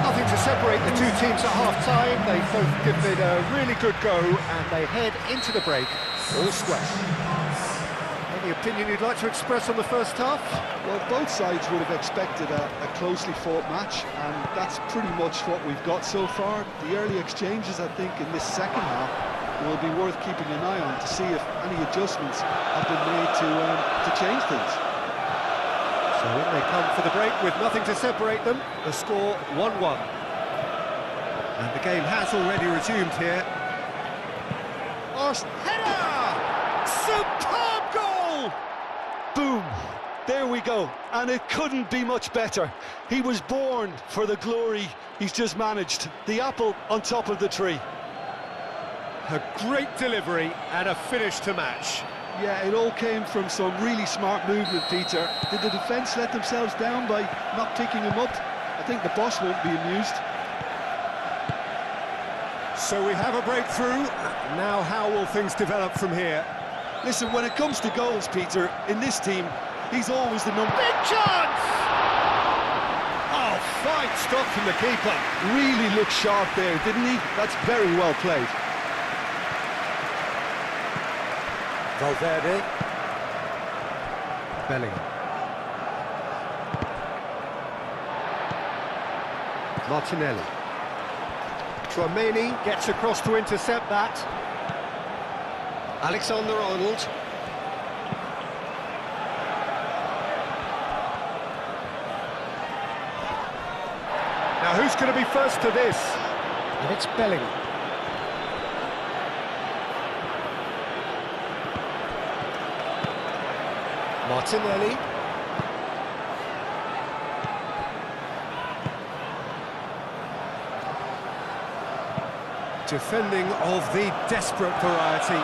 Speaker 1: Nothing to separate the two teams at half-time. They both give it a really good go, and they head into the break all square. Any opinion you'd like to express on the first half?
Speaker 3: Well, both sides would have expected a closely fought match, and that's pretty much what we've got so far. The early exchanges, I think, in this second half will be worth keeping an eye on to see if any adjustments have been made to change things.
Speaker 1: So in they come for the break with nothing to separate them. The score 1-1. And the game has already resumed here. Header! Superb goal!
Speaker 3: Boom! There we go, and it couldn't be much better. He was born for the glory he's just managed. The apple on top of the tree.
Speaker 1: A great delivery and a finish to match.
Speaker 3: Yeah, it all came from some really smart movement, Peter. Did the defence let themselves down by not picking him up? I think the boss won't be amused.
Speaker 1: So we have a breakthrough. Now how will things develop from here?
Speaker 3: Listen, when it comes to goals, Peter, in this team, he's always the number...
Speaker 1: Big chance! Oh, fine stop from the keeper.
Speaker 3: Really looked sharp there, didn't he? That's very well played.
Speaker 1: Valverde. Bellingham. Martinelli. Tchouaméni gets across to intercept that. Alexander-Arnold. Now who's going to be first to this? And it's Bellingham. Martinelli. Defending of the desperate variety.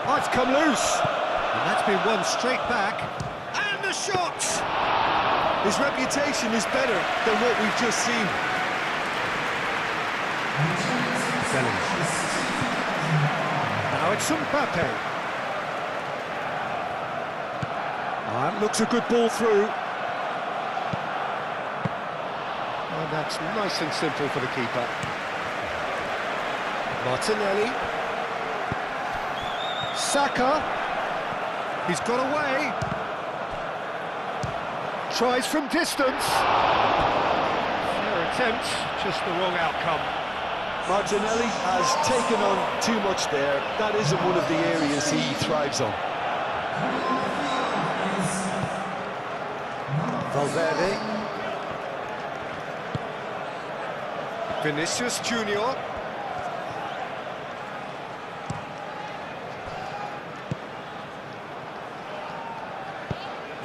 Speaker 1: Oh, it's come loose. And that's been won straight back. And the shot!
Speaker 3: His reputation is better than what we've just seen.
Speaker 1: Bellingham. Now it's Mbappe. That looks a good ball through. And that's nice and simple for the keeper. Martinelli. Saka. He's got away. Tries from distance. Fair attempt, just the wrong outcome.
Speaker 3: Martinelli has taken on too much there. That isn't one of the areas he thrives on.
Speaker 1: Valverde. Vinicius Junior.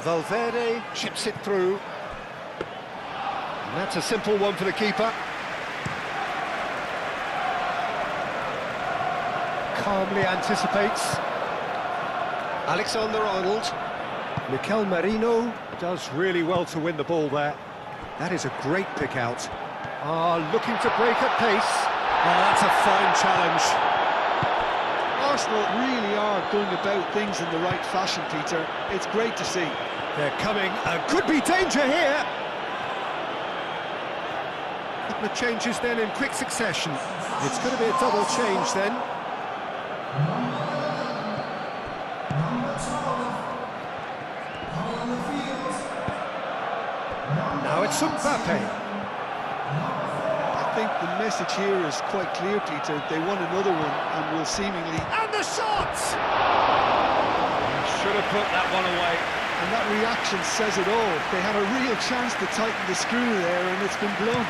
Speaker 1: Valverde chips it through. And that's a simple one for the keeper. Calmly anticipates. Alexander-Arnold. Mikel Merino does really well to win the ball there. That is a great pick out. Looking to break at pace. Oh, that's a fine challenge. Oh,
Speaker 3: Arsenal really are going about things in the right fashion, Peter. It's great to see.
Speaker 1: They're coming, could be danger here. Couple of changes then in quick succession. It's going to be a double change then. Now it's Mbappe.
Speaker 3: I think the message here is quite clear, Peter. They want another one and will seemingly...
Speaker 1: And the shot! Should have put that one away.
Speaker 3: And that reaction says it all. They had a real chance to tighten the screw there, and it's been blown.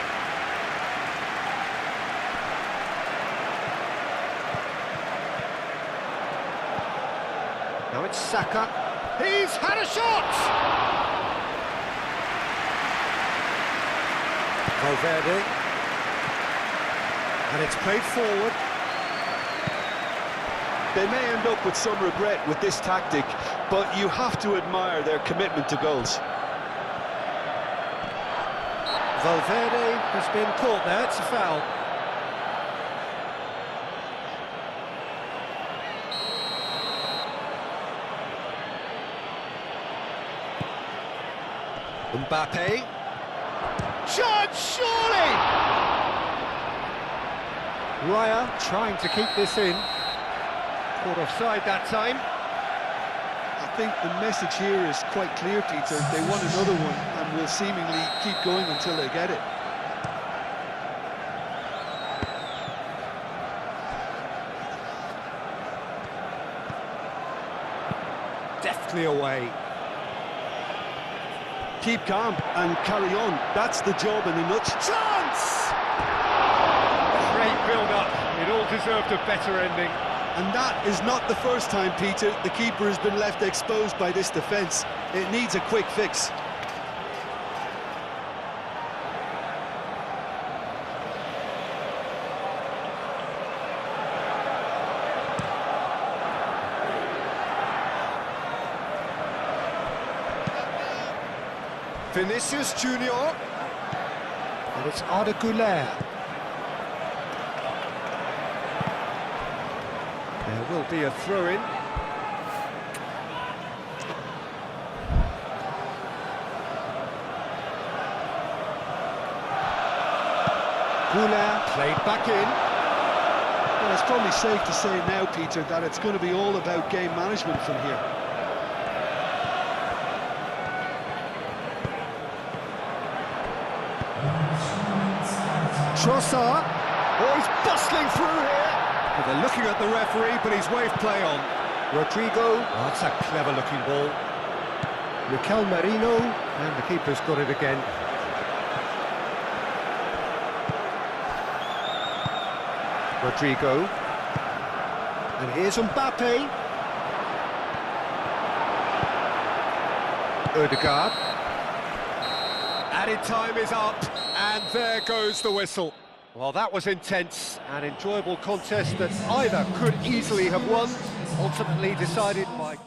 Speaker 1: Now it's Saka. He's had a shot! Valverde. And it's played forward.
Speaker 3: They may end up with some regret with this tactic, but you have to admire their commitment to goals.
Speaker 1: Valverde has been caught there, it's a foul. Mbappe. Shot, surely! Raya trying to keep this in. Caught offside that time.
Speaker 3: I think the message here is quite clear, Peter. They want another one and will seemingly keep going until they get it.
Speaker 1: Deftly away.
Speaker 3: Keep calm and carry on. That's the job in a nutshell.
Speaker 1: Chance! Great build-up. It all deserved a better ending.
Speaker 3: And that is not the first time, Peter, the keeper has been left exposed by this defence. It needs a quick fix.
Speaker 1: Vinicius Junior. And it's Arda Güler. There will be a throw-in. Güler played back in.
Speaker 3: Well, it's probably safe to say now, Peter, that it's going to be all about game management from here.
Speaker 1: Trossard. Oh, he's bustling through here. Well, they're looking at the referee, but he's waved play on. Rodrigo. Oh, that's a clever-looking ball. Mikel Merino, and the keeper's got it again. Rodrigo. And here's Mbappe. Ødegaard. Added time is up, and there goes the whistle. Well, that was intense, an enjoyable contest that either could easily have won, ultimately decided by...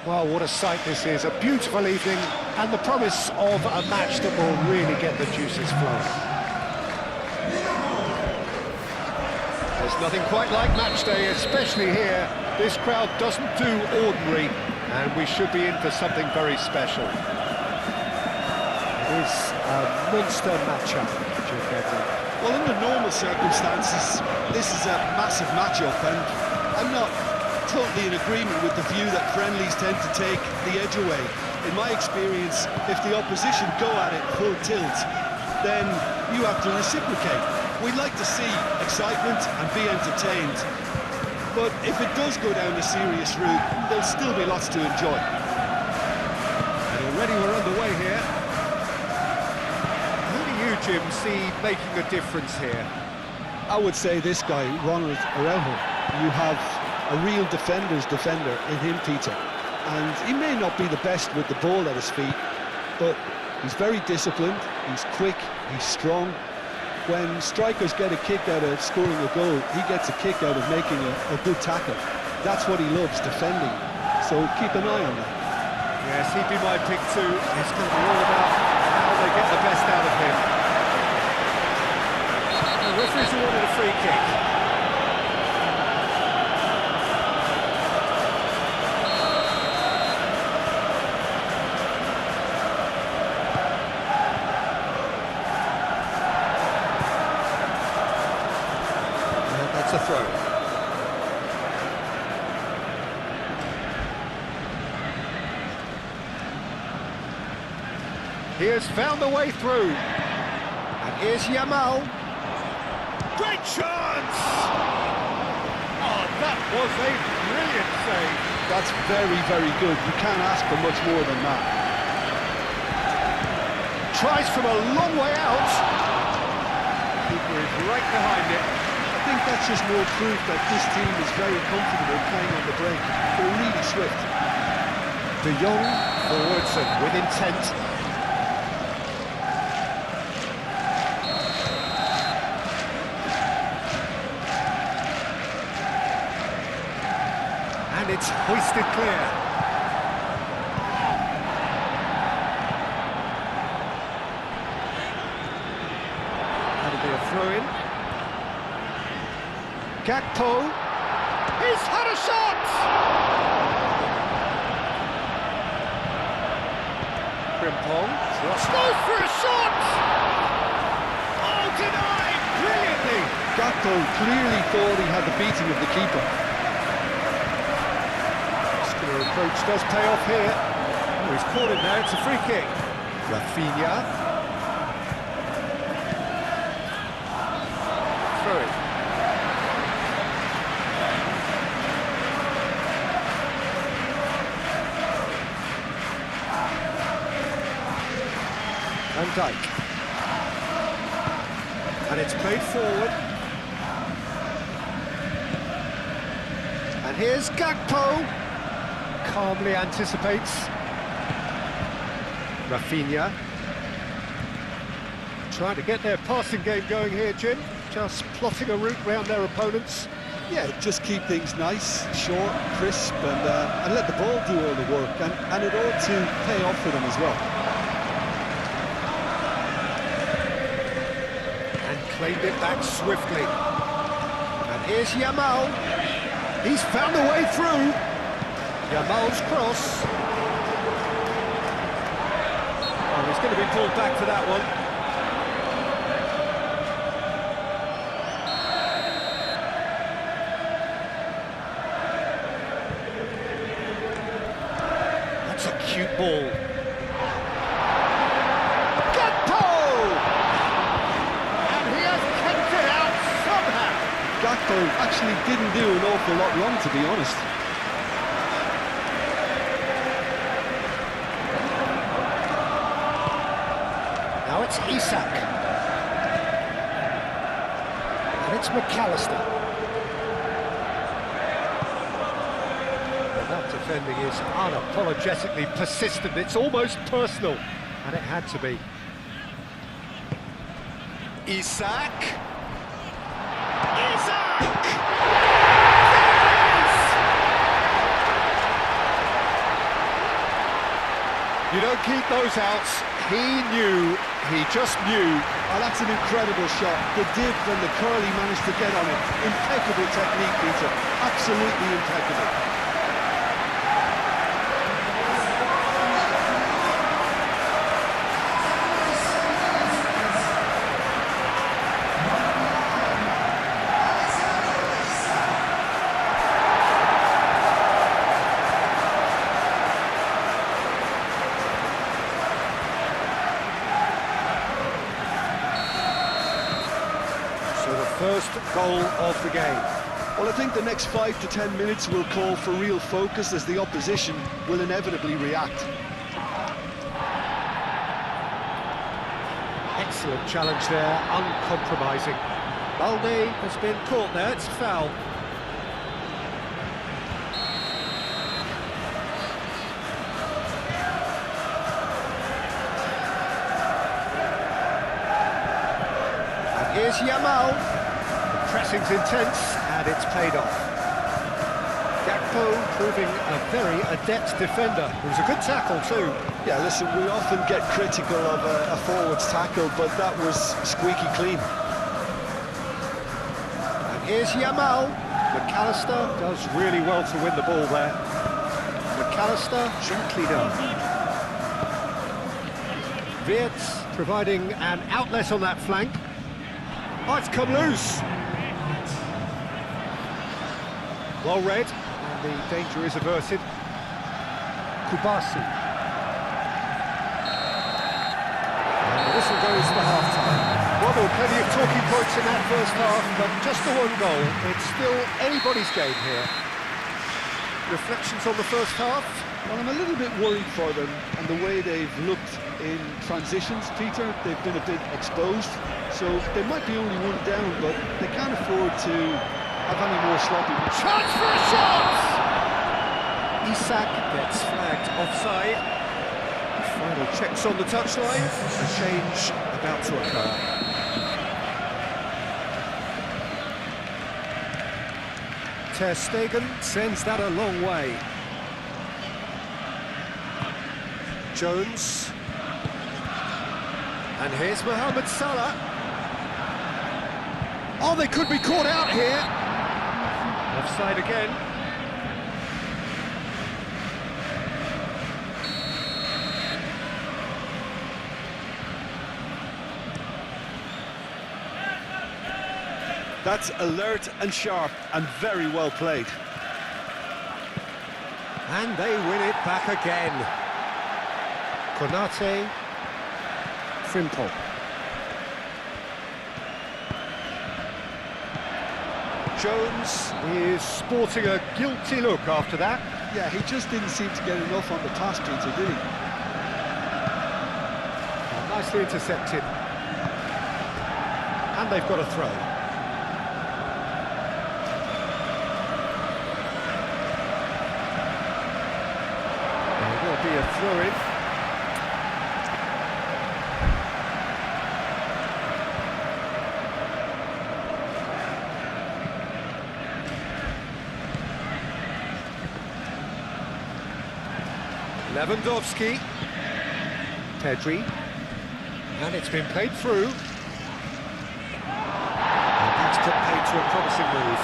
Speaker 1: Well, what a sight this is, a beautiful evening, and the promise of a match that will really get the juices flowing. There's nothing quite like match day, especially here. This crowd doesn't do ordinary, and we should be in for something very special. It is is a monster matchup, Jim Begley.
Speaker 3: Well, under normal circumstances, this is a massive matchup, and I'm not totally in agreement with the view that friendlies tend to take the edge away. In my experience, if the opposition go at it full tilt, then you have to reciprocate. We'd like to see excitement and be entertained, but if it does go down the serious route, there'll still be lots to enjoy.
Speaker 1: And already we're underway here. Who do you, Jim, see making a difference here?
Speaker 3: I would say this guy, Ronald Araujo. You have a real defender's defender in him, Peter. And he may not be the best with the ball at his feet, but he's very disciplined, he's quick, he's strong. When strikers get a kick out of scoring a goal, he gets a kick out of making a good tackle. That's what he loves, defending. So keep an eye on that.
Speaker 1: Yes, he'd be my pick too. It's going to be all about how they get the best out of him. The referee's awarded a free kick. That's a throw. He has found a way through. And here's Yamal. Great chance! Oh, that was a brilliant save.
Speaker 3: That's very, very good. You can't ask for much more than that.
Speaker 1: Tries from a long way out. Keeper is right behind it.
Speaker 3: I think that's just more proof that this team is very comfortable playing on the break. They're really swift.
Speaker 1: De Jong forwards and with intent. And it's hoisted clear. That'll be a throw-in. Gakpo. He's had a shot! Frimpong. Goes for a shot! Oh, denied! Brilliantly!
Speaker 3: Gakpo clearly thought he had the beating of the keeper.
Speaker 1: Muscular approach does pay off here. Oh, he's caught him there, it's a free kick. Rafinha. Throw it. Van Dijk. And it's played forward. And here's Gakpo. Calmly anticipates. Rafinha. Trying to get their passing game going here, Jim. Just plotting a route round their opponents.
Speaker 3: Yeah, just keep things nice, short, crisp, and let the ball do all the work. And it ought to pay off for them as well.
Speaker 1: Claimed it back swiftly. And here's Yamal. He's found a way through. Yamal's cross. Oh, he's going to be pulled back for that one. That's a cute ball.
Speaker 3: Gakpo actually didn't do an awful lot wrong, to be honest.
Speaker 1: Now it's Isak. And it's McAllister. Well, that defending is unapologetically persistent. It's almost personal. And it had to be. Isak. You don't keep those outs. He knew, he just knew.
Speaker 3: Oh, that's an incredible shot. The dip and the curl he managed to get on it. Impeccable technique, Peter. Absolutely impeccable.
Speaker 1: goal of the game.
Speaker 3: Well, I think the next 5 to 10 minutes will call for real focus as the opposition will inevitably react.
Speaker 1: Excellent challenge there, uncompromising. Balde has been caught there, it's foul. And here's Yamal. The pressing's intense and it's paid off. Gakpo proving a very adept defender. It was a good tackle too.
Speaker 3: Yeah, listen, we often get critical of a forward's tackle, but that was squeaky clean.
Speaker 1: And here's Yamal. McAllister does really well to win the ball there. McAllister gently done. Wirtz providing an outlet on that flank. Oh, it's come loose. Well read, and the danger is averted. Kubasi. And the whistle goes for half-time. Well, there were plenty of talking points in that first half, but just the one goal. It's still anybody's game here. Reflections on the first half?
Speaker 3: Well, I'm a little bit worried for them and the way they've looked in transitions, Peter. They've been a bit exposed, so they might be only one down, but they can't afford to have any more sloppy.
Speaker 1: Chance for a shot! Isak gets flagged offside. Final checks on the touchline. A change about to occur. Ter Stegen sends that a long way. Jones. And here's Mohamed Salah. Oh, they could be caught out here. Offside again.
Speaker 3: That's alert and sharp and very well played.
Speaker 1: And they win it back again. Konate. Frimpong. Jones is sporting a guilty look after that.
Speaker 3: Yeah, he just didn't seem to get enough on the pass, Peter, did he?
Speaker 1: Nicely intercepted. And they've got a throw. There will be a throw-in. Lewandowski, Pedri, and it's been played through. And that's put paid to a promising move.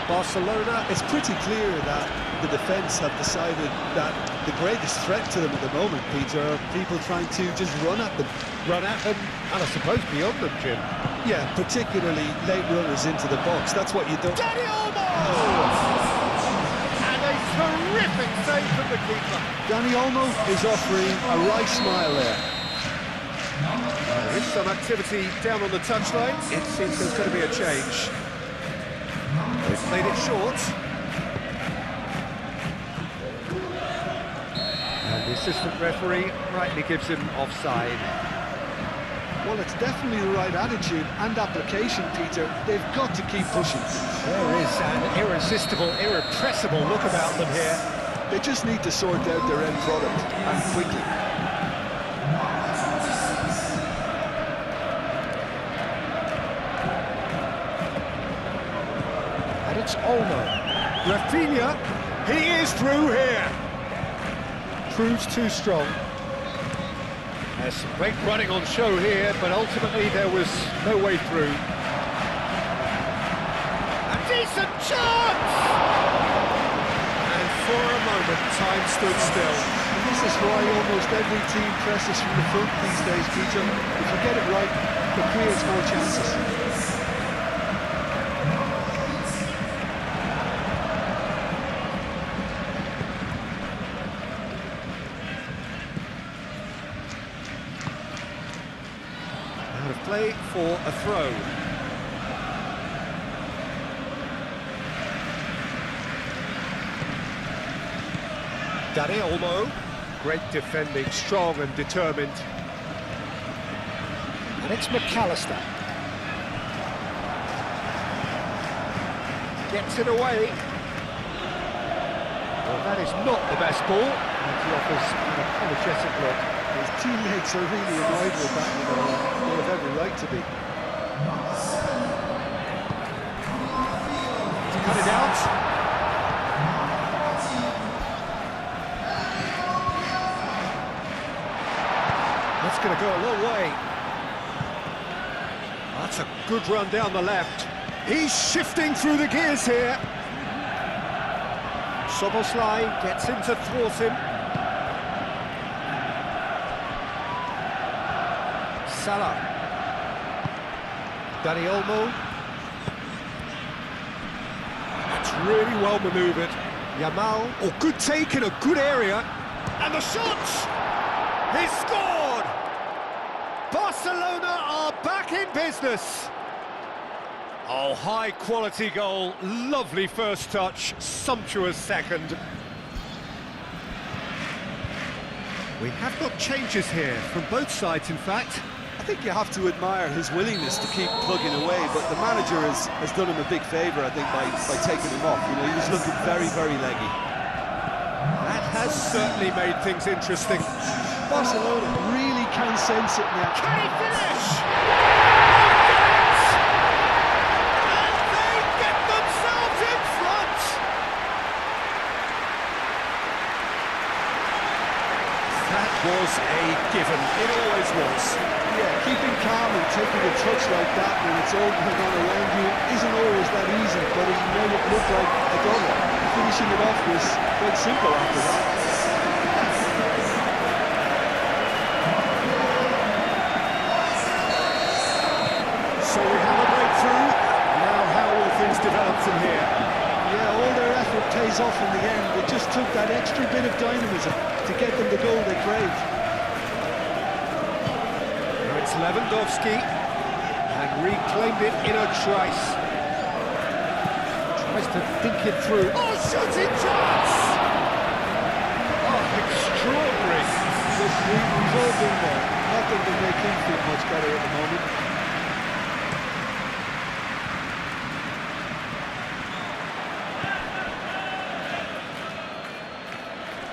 Speaker 1: Barcelona.
Speaker 3: It's pretty clear that the defence have decided that the greatest threat to them at the moment, Peter, are people trying to just run at them.
Speaker 1: Run at them, and I suppose beyond them, Jim.
Speaker 3: Yeah, particularly late runners into the box. That's what you don't...
Speaker 1: Dani Olmo! Terrific save from the keeper.
Speaker 3: Dani Olmo is offering a right smile there.
Speaker 1: There is some activity down on the touchline. It seems there's going to be a change. They've played it short. And the assistant referee rightly gives him offside.
Speaker 3: Well, it's definitely the right attitude and application, Peter. They've got to keep pushing.
Speaker 1: There is an irresistible, irrepressible look about them here.
Speaker 3: They just need to sort out their end product, and quickly.
Speaker 1: And it's Olmo. Rafinha, he is through here. Proves too strong. There's some great running on show here, but ultimately there was no way through. A decent chance! And for a moment, time stood still.
Speaker 3: And this is why almost every team presses from the front these days, Peter. If you get it right, it creates more chances.
Speaker 1: Play for a throw. Dani Olmo, great defending, strong and determined. And it's McAllister. Gets it away. Well, that is not the best ball. And he offers an apologetic look.
Speaker 3: His teammates are really annoyed with that, you know, they have every right to be.
Speaker 1: To cut it out. That's going to go a long way. That's a good run down the left. He's shifting through the gears here. Szoboszlai gets him to thwart him. Salah. Dani Olmo. That's really well manoeuvred. Yamal. Oh, good take in a good area. And the shot! He's scored! Barcelona are back in business. Oh, high-quality goal, lovely first touch, sumptuous second. We have got changes here, from both sides, in fact.
Speaker 3: I think you have to admire his willingness to keep plugging away, but the manager has done him a big favour, I think, by taking him off. You know, he was looking very, very leggy.
Speaker 1: That has certainly made things interesting.
Speaker 3: Barcelona really can sense it now.
Speaker 1: Can he finish? Was a given, it always was.
Speaker 3: Yeah, keeping calm and taking a touch like that when it's all going on around you isn't always that easy, but it made it look like a goal. Finishing it off was quite simple after that.
Speaker 1: So we have a breakthrough. Now how will things develop from here?
Speaker 3: Yeah, all their effort pays off in the end. It just took that extra bit of dynamism to get them the goal they craved.
Speaker 1: Now it's Lewandowski, and reclaimed it in a trice. Tries to think it through. Oh, shooting chance! Oh, extraordinary.
Speaker 3: Look, we've all been there. Nothing to make him feel much better at the moment.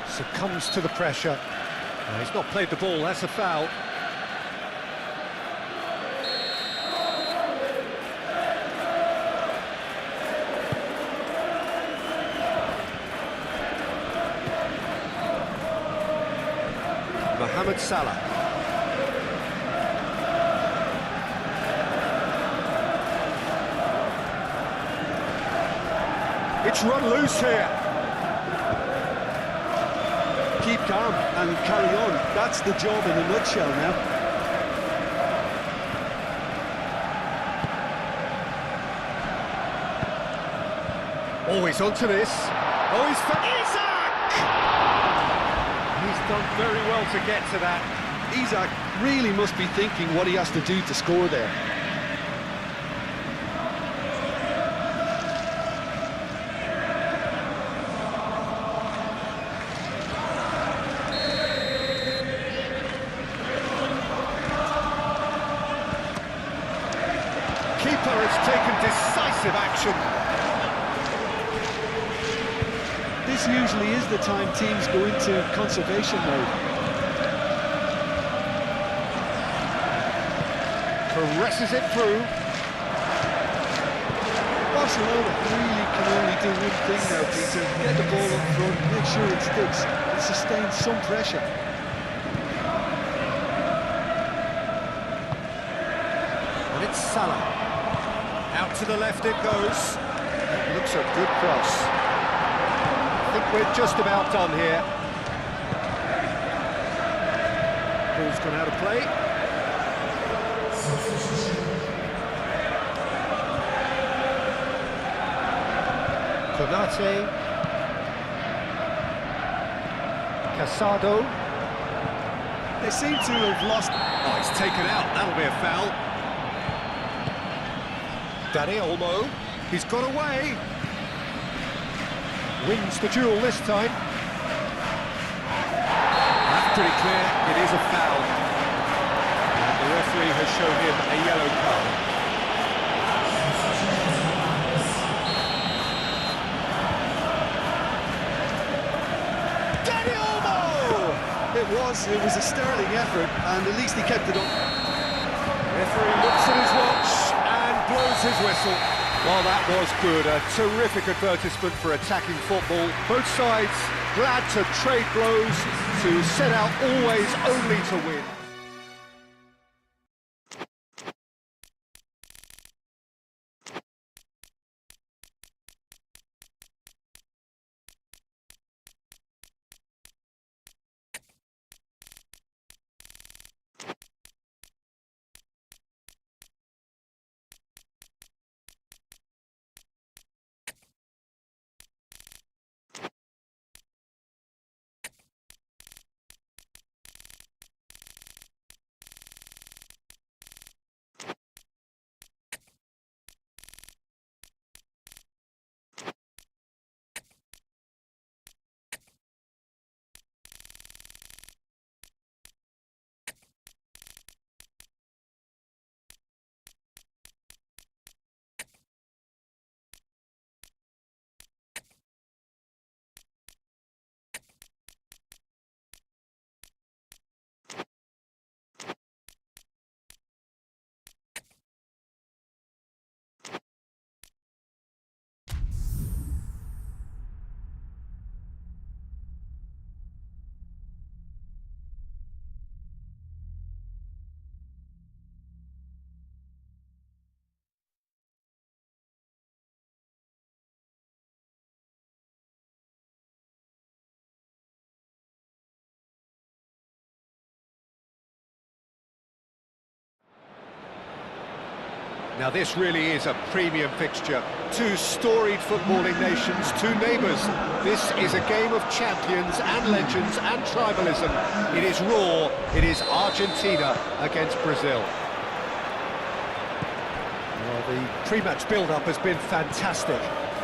Speaker 1: Succumbs to the pressure. He's not played the ball, that's a foul. Mohamed Salah. It's run loose here.
Speaker 3: Keep calm and carry on. That's the job in a nutshell now.
Speaker 1: Oh, he's onto this. Oh, he's for Isak! He's done very well to get to that.
Speaker 3: Isak really must be thinking what he has to do to score there.
Speaker 1: Keeper has taken decisive action.
Speaker 3: This usually is the time teams go into conservation mode.
Speaker 1: Caresses it through.
Speaker 3: Barcelona really can only do one thing now, Peter. Get the ball up front, make sure it sticks, and sustain some pressure.
Speaker 1: And it's Salah. Out to the left it goes. That looks a good cross. I think we're just about done here. Ball's gone out of play. Konate. Casado.
Speaker 3: They seem to have lost.
Speaker 1: Oh, he's taken out. That'll be a foul. Dani Olmo, he's got away. Wins the duel this time. That's pretty clear, it is a foul. And the referee has shown him a yellow card. Dani Olmo!
Speaker 3: It was a sterling effort, and at least he kept it up.
Speaker 1: Referee looks at his watch and blows his whistle. Well, that was good. A terrific advertisement for attacking football. Both sides glad to trade blows, to set out always only to win. Now this really is a premium fixture. Two storied footballing nations, two neighbours. This is a game of champions and legends and tribalism. It is raw, it is Argentina against Brazil. Well, the pre-match build-up has been fantastic.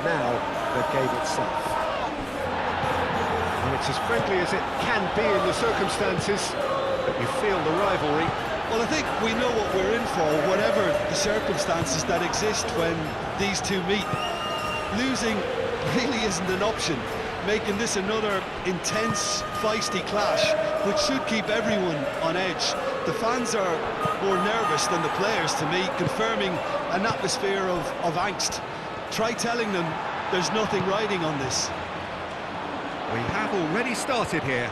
Speaker 1: Now, the game itself. And it's as friendly as it can be in the circumstances, but you feel the rivalry.
Speaker 3: Well, I think we know what we're in for, whatever the circumstances that exist when these two meet. Losing really isn't an option, making this another intense, feisty clash, which should keep everyone on edge. The fans are more nervous than the players, to me, confirming an atmosphere of angst. Try telling them there's nothing riding on this.
Speaker 1: We have already started here.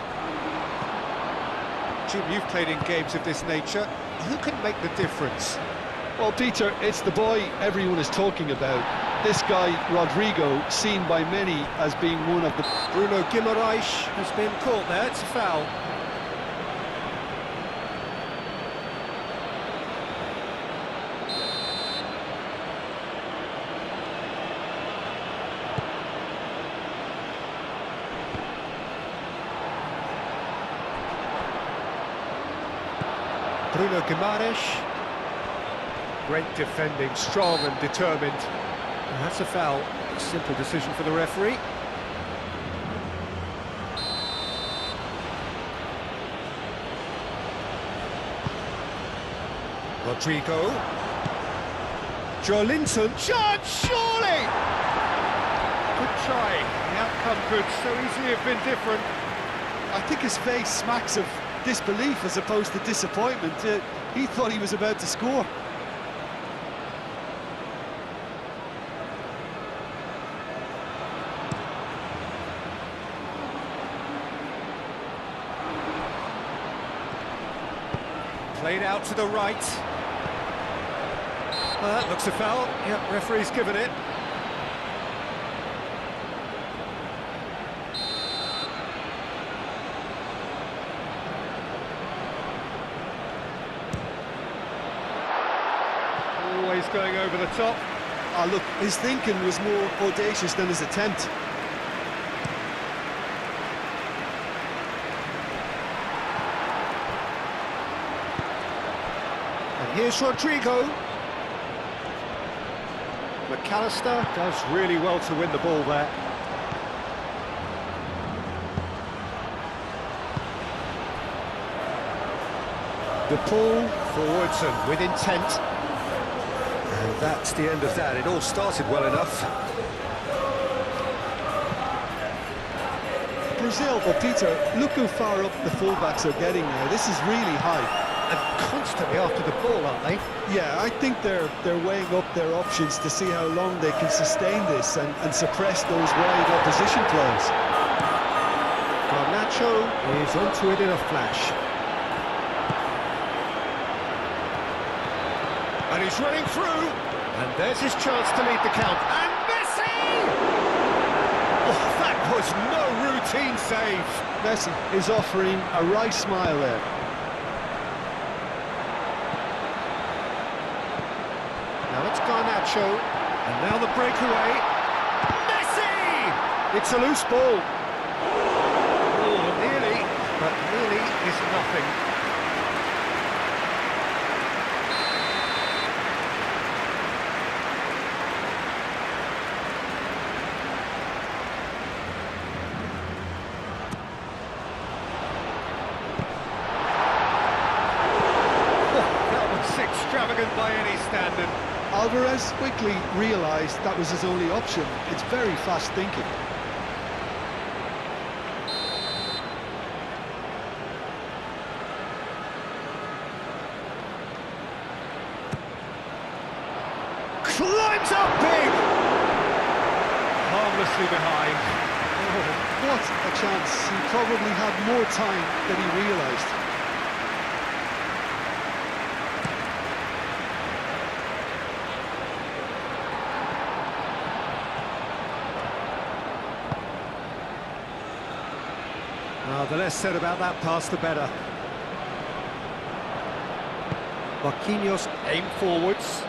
Speaker 1: Jim, you've played in games of this nature. Who can make the difference?
Speaker 3: Well, Peter, it's the boy everyone is talking about. This guy, Rodrigo, seen by many as being one of the...
Speaker 1: Bruno Guimaraes has been caught there, it's a foul. Bruno Guimaraes, great defending, strong and determined. And that's a foul. A simple decision for the referee. Rodrigo. Joelinton. Shot, surely! Good try. The outcome could so easily have been different.
Speaker 3: I think his face smacks of disbelief as opposed to disappointment. He thought he was about to score.
Speaker 1: Played out to the right. Well, that looks a foul. Yep, referee's given it. Always going over the top.
Speaker 3: Oh, look, his thinking was more audacious than his attempt.
Speaker 1: And here's Rodrigo. McAllister does really well to win the ball there. The pull forwards and with intent. And that's the end of that. It all started well enough.
Speaker 3: Brazil, but Peter, look how far up the fullbacks are getting now. This is really high.
Speaker 1: And constantly after the ball, aren't they?
Speaker 3: Yeah, I think they're weighing up their options to see how long they can sustain this and suppress those wide opposition players.
Speaker 1: Garnacho is onto it in a flash. And he's running through. And there's his chance to lead the count. And Messi! Oh, that was no routine save.
Speaker 3: Messi is offering a right smile there.
Speaker 1: Now it's Garnacho, and now the breakaway. Messi! It's a loose ball. Oh, nearly, but nearly is nothing. Oh, that was extravagant by any standard.
Speaker 3: Alvarez quickly realised that was his only option. It's very fast thinking.
Speaker 1: Climbs up big! Harmlessly behind.
Speaker 3: Oh, what a chance. He probably had more time than he realised.
Speaker 1: The less said about that pass, the better. Marquinhos aim forwards.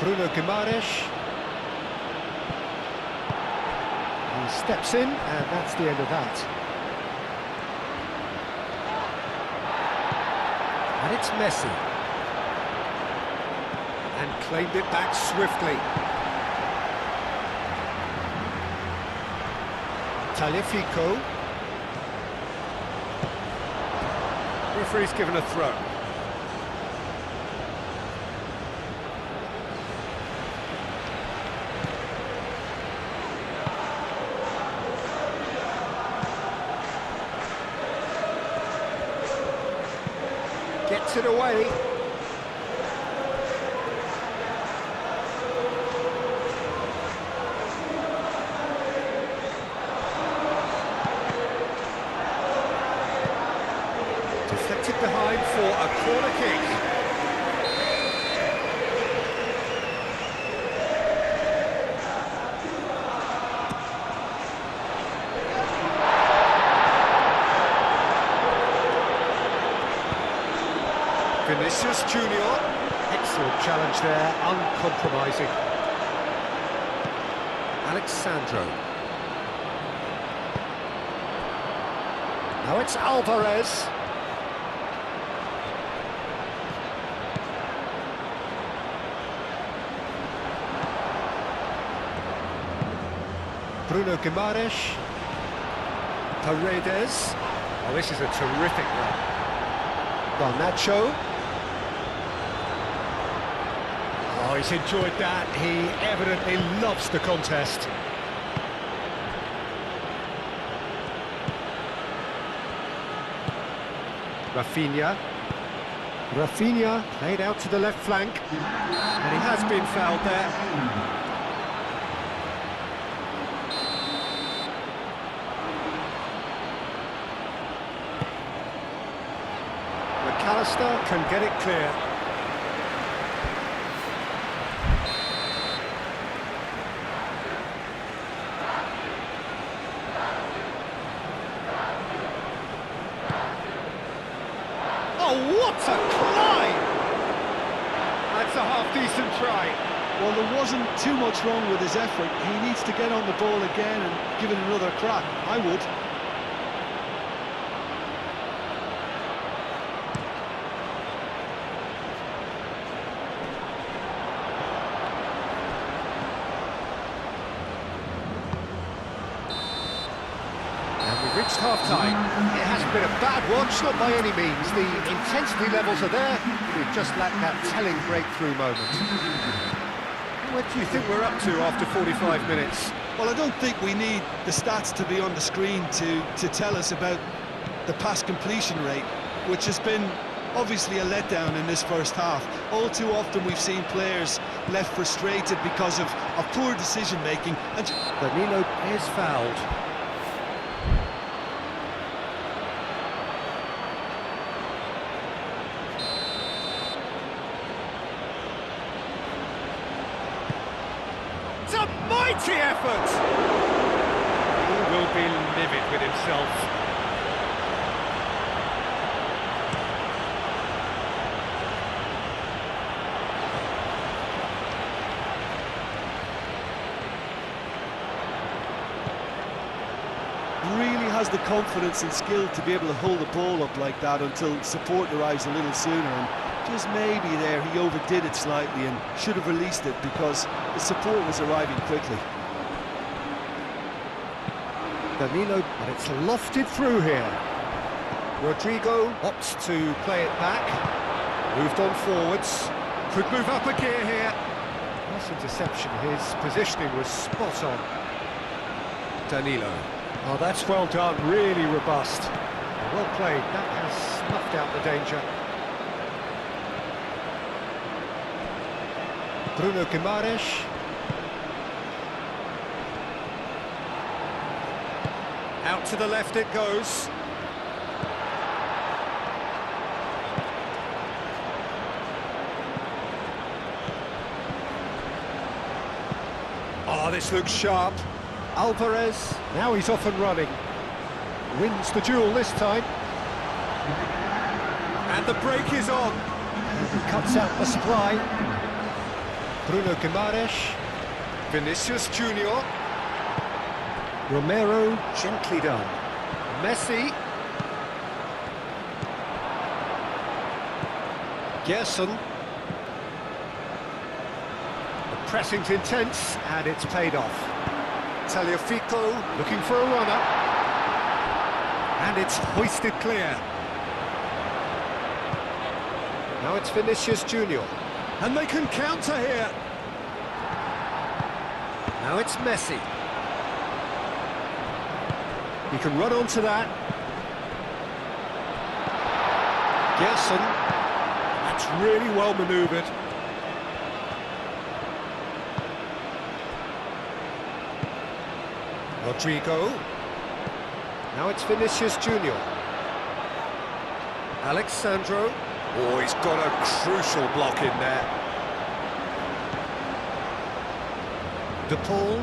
Speaker 1: Bruno Guimaraes. He steps in, and that's the end of that. And it's Messi. And claimed it back swiftly. Tagliafico. Referee's given a throw. Gets it away. Deflected behind for a corner kick. Vinicius Junior. Excellent challenge there, uncompromising. Alex Sandro. Now it's Alvarez. Bruno Guimaraes. Paredes. Oh, this is a terrific run. Garnacho. Oh, he's enjoyed that. He evidently loves the contest. Rafinha. Rafinha played out to the left flank. And he has been fouled there. McAllister can get it clear. Oh, what a climb! That's a half-decent try.
Speaker 3: Well, there wasn't too much wrong with his effort. He needs to get on the ball again and give it another crack. I would.
Speaker 1: reached half-time. It hasn't been a bad watch, not by any means. The intensity levels are there. We've just lacked that telling breakthrough moment. What do you think we're up to after 45 minutes?
Speaker 3: Well, I don't think we need the stats to be on the screen to tell us about the pass completion rate, which has been obviously a letdown in this first half. All too often we've seen players left frustrated because of poor decision-making. And
Speaker 1: Danilo is fouled. It's a mighty effort! He will be livid with himself.
Speaker 3: really has the confidence and skill to be able to hold the ball up like that until support arrives a little sooner, and just maybe there he overdid it slightly and should have released it because the support was arriving quickly.
Speaker 1: Danilo, but it's lofted through here. Rodrigo opts to play it back. Moved on forwards. Could move up a gear here. Nice interception. His positioning was spot on. Danilo. Oh, that's well done. Really robust. Well played. That has snuffed out the danger. Bruno Guimaraes. Out to the left it goes. Oh, this looks sharp. Alvarez, now he's off and running. Wins the duel this time. And the break is on. He cuts out the supply. Bruno Guimaraes. Vinicius Junior. Romero, gently done. Messi. Gerson. The pressing's intense, and it's paid off. Tagliafico looking for a runner. And it's hoisted clear. Now it's Vinicius Junior. And they can counter here. Now it's Messi. He can run onto that. Gerson. That's really well manoeuvred. Rodrigo. Now it's Vinicius Junior. Alexandro. Oh, he's got a crucial block in there. De Paul.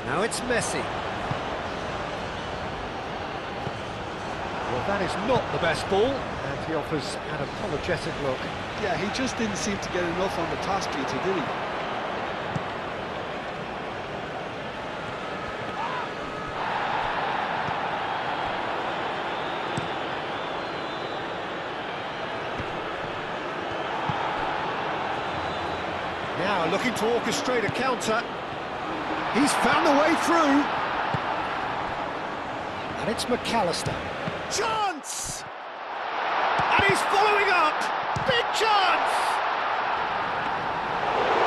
Speaker 1: Now it's Messi. Well, that is not the best ball, and he offers an apologetic look.
Speaker 3: Yeah, he just didn't seem to get enough on the pass, Peter, did he?
Speaker 1: Now looking to orchestrate a counter. He's found the way through. And it's McAllister. Chance! And he's following up. Big chance!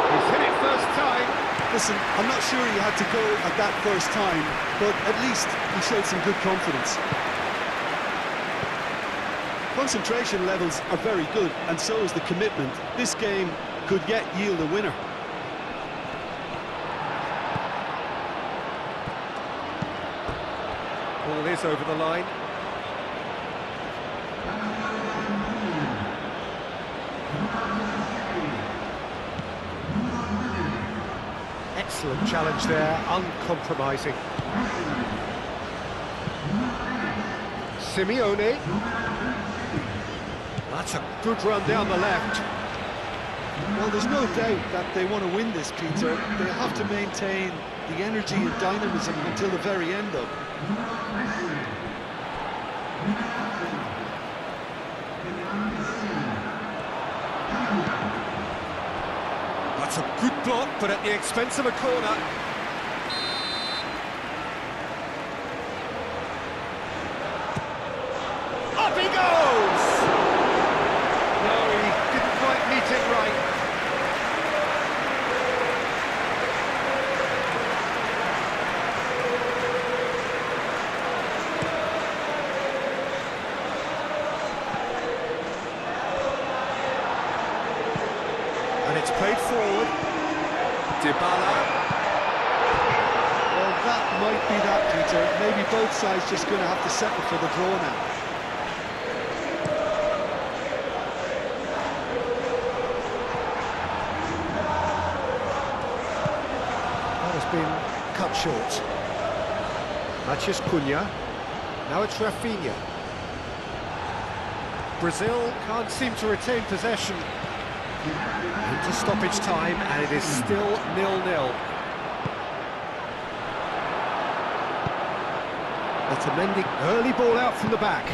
Speaker 1: He's hit it first time.
Speaker 3: Listen, I'm not sure he had to go at that first time, but at least he showed some good confidence. Concentration levels are very good, and so is the commitment. This game could yet yield a winner.
Speaker 1: Ball is over the line. Excellent challenge there, uncompromising. Simeone. That's a good run down the left.
Speaker 3: Well, there's no doubt that they want to win this, Peter. They have to maintain the energy and dynamism until the very end, though.
Speaker 1: That's a good block, but at the expense of a corner. Played forward. Dybala.
Speaker 3: Well, that might be that, Peter. Maybe both sides just going to have to settle for the draw now.
Speaker 1: That has been cut short. Matheus Cunha. Now it's Rafinha. Brazil can't seem to retain possession. Into stoppage time, and it is still 0-0. Otamendi, early ball out from the back.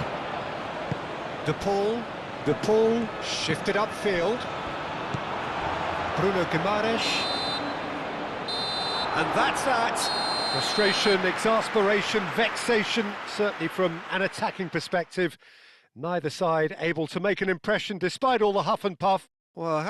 Speaker 1: De Paul shifted upfield. Bruno Guimaraes. And that's that. Frustration, exasperation, vexation, certainly from an attacking perspective. Neither side able to make an impression despite all the huff and puff. Well,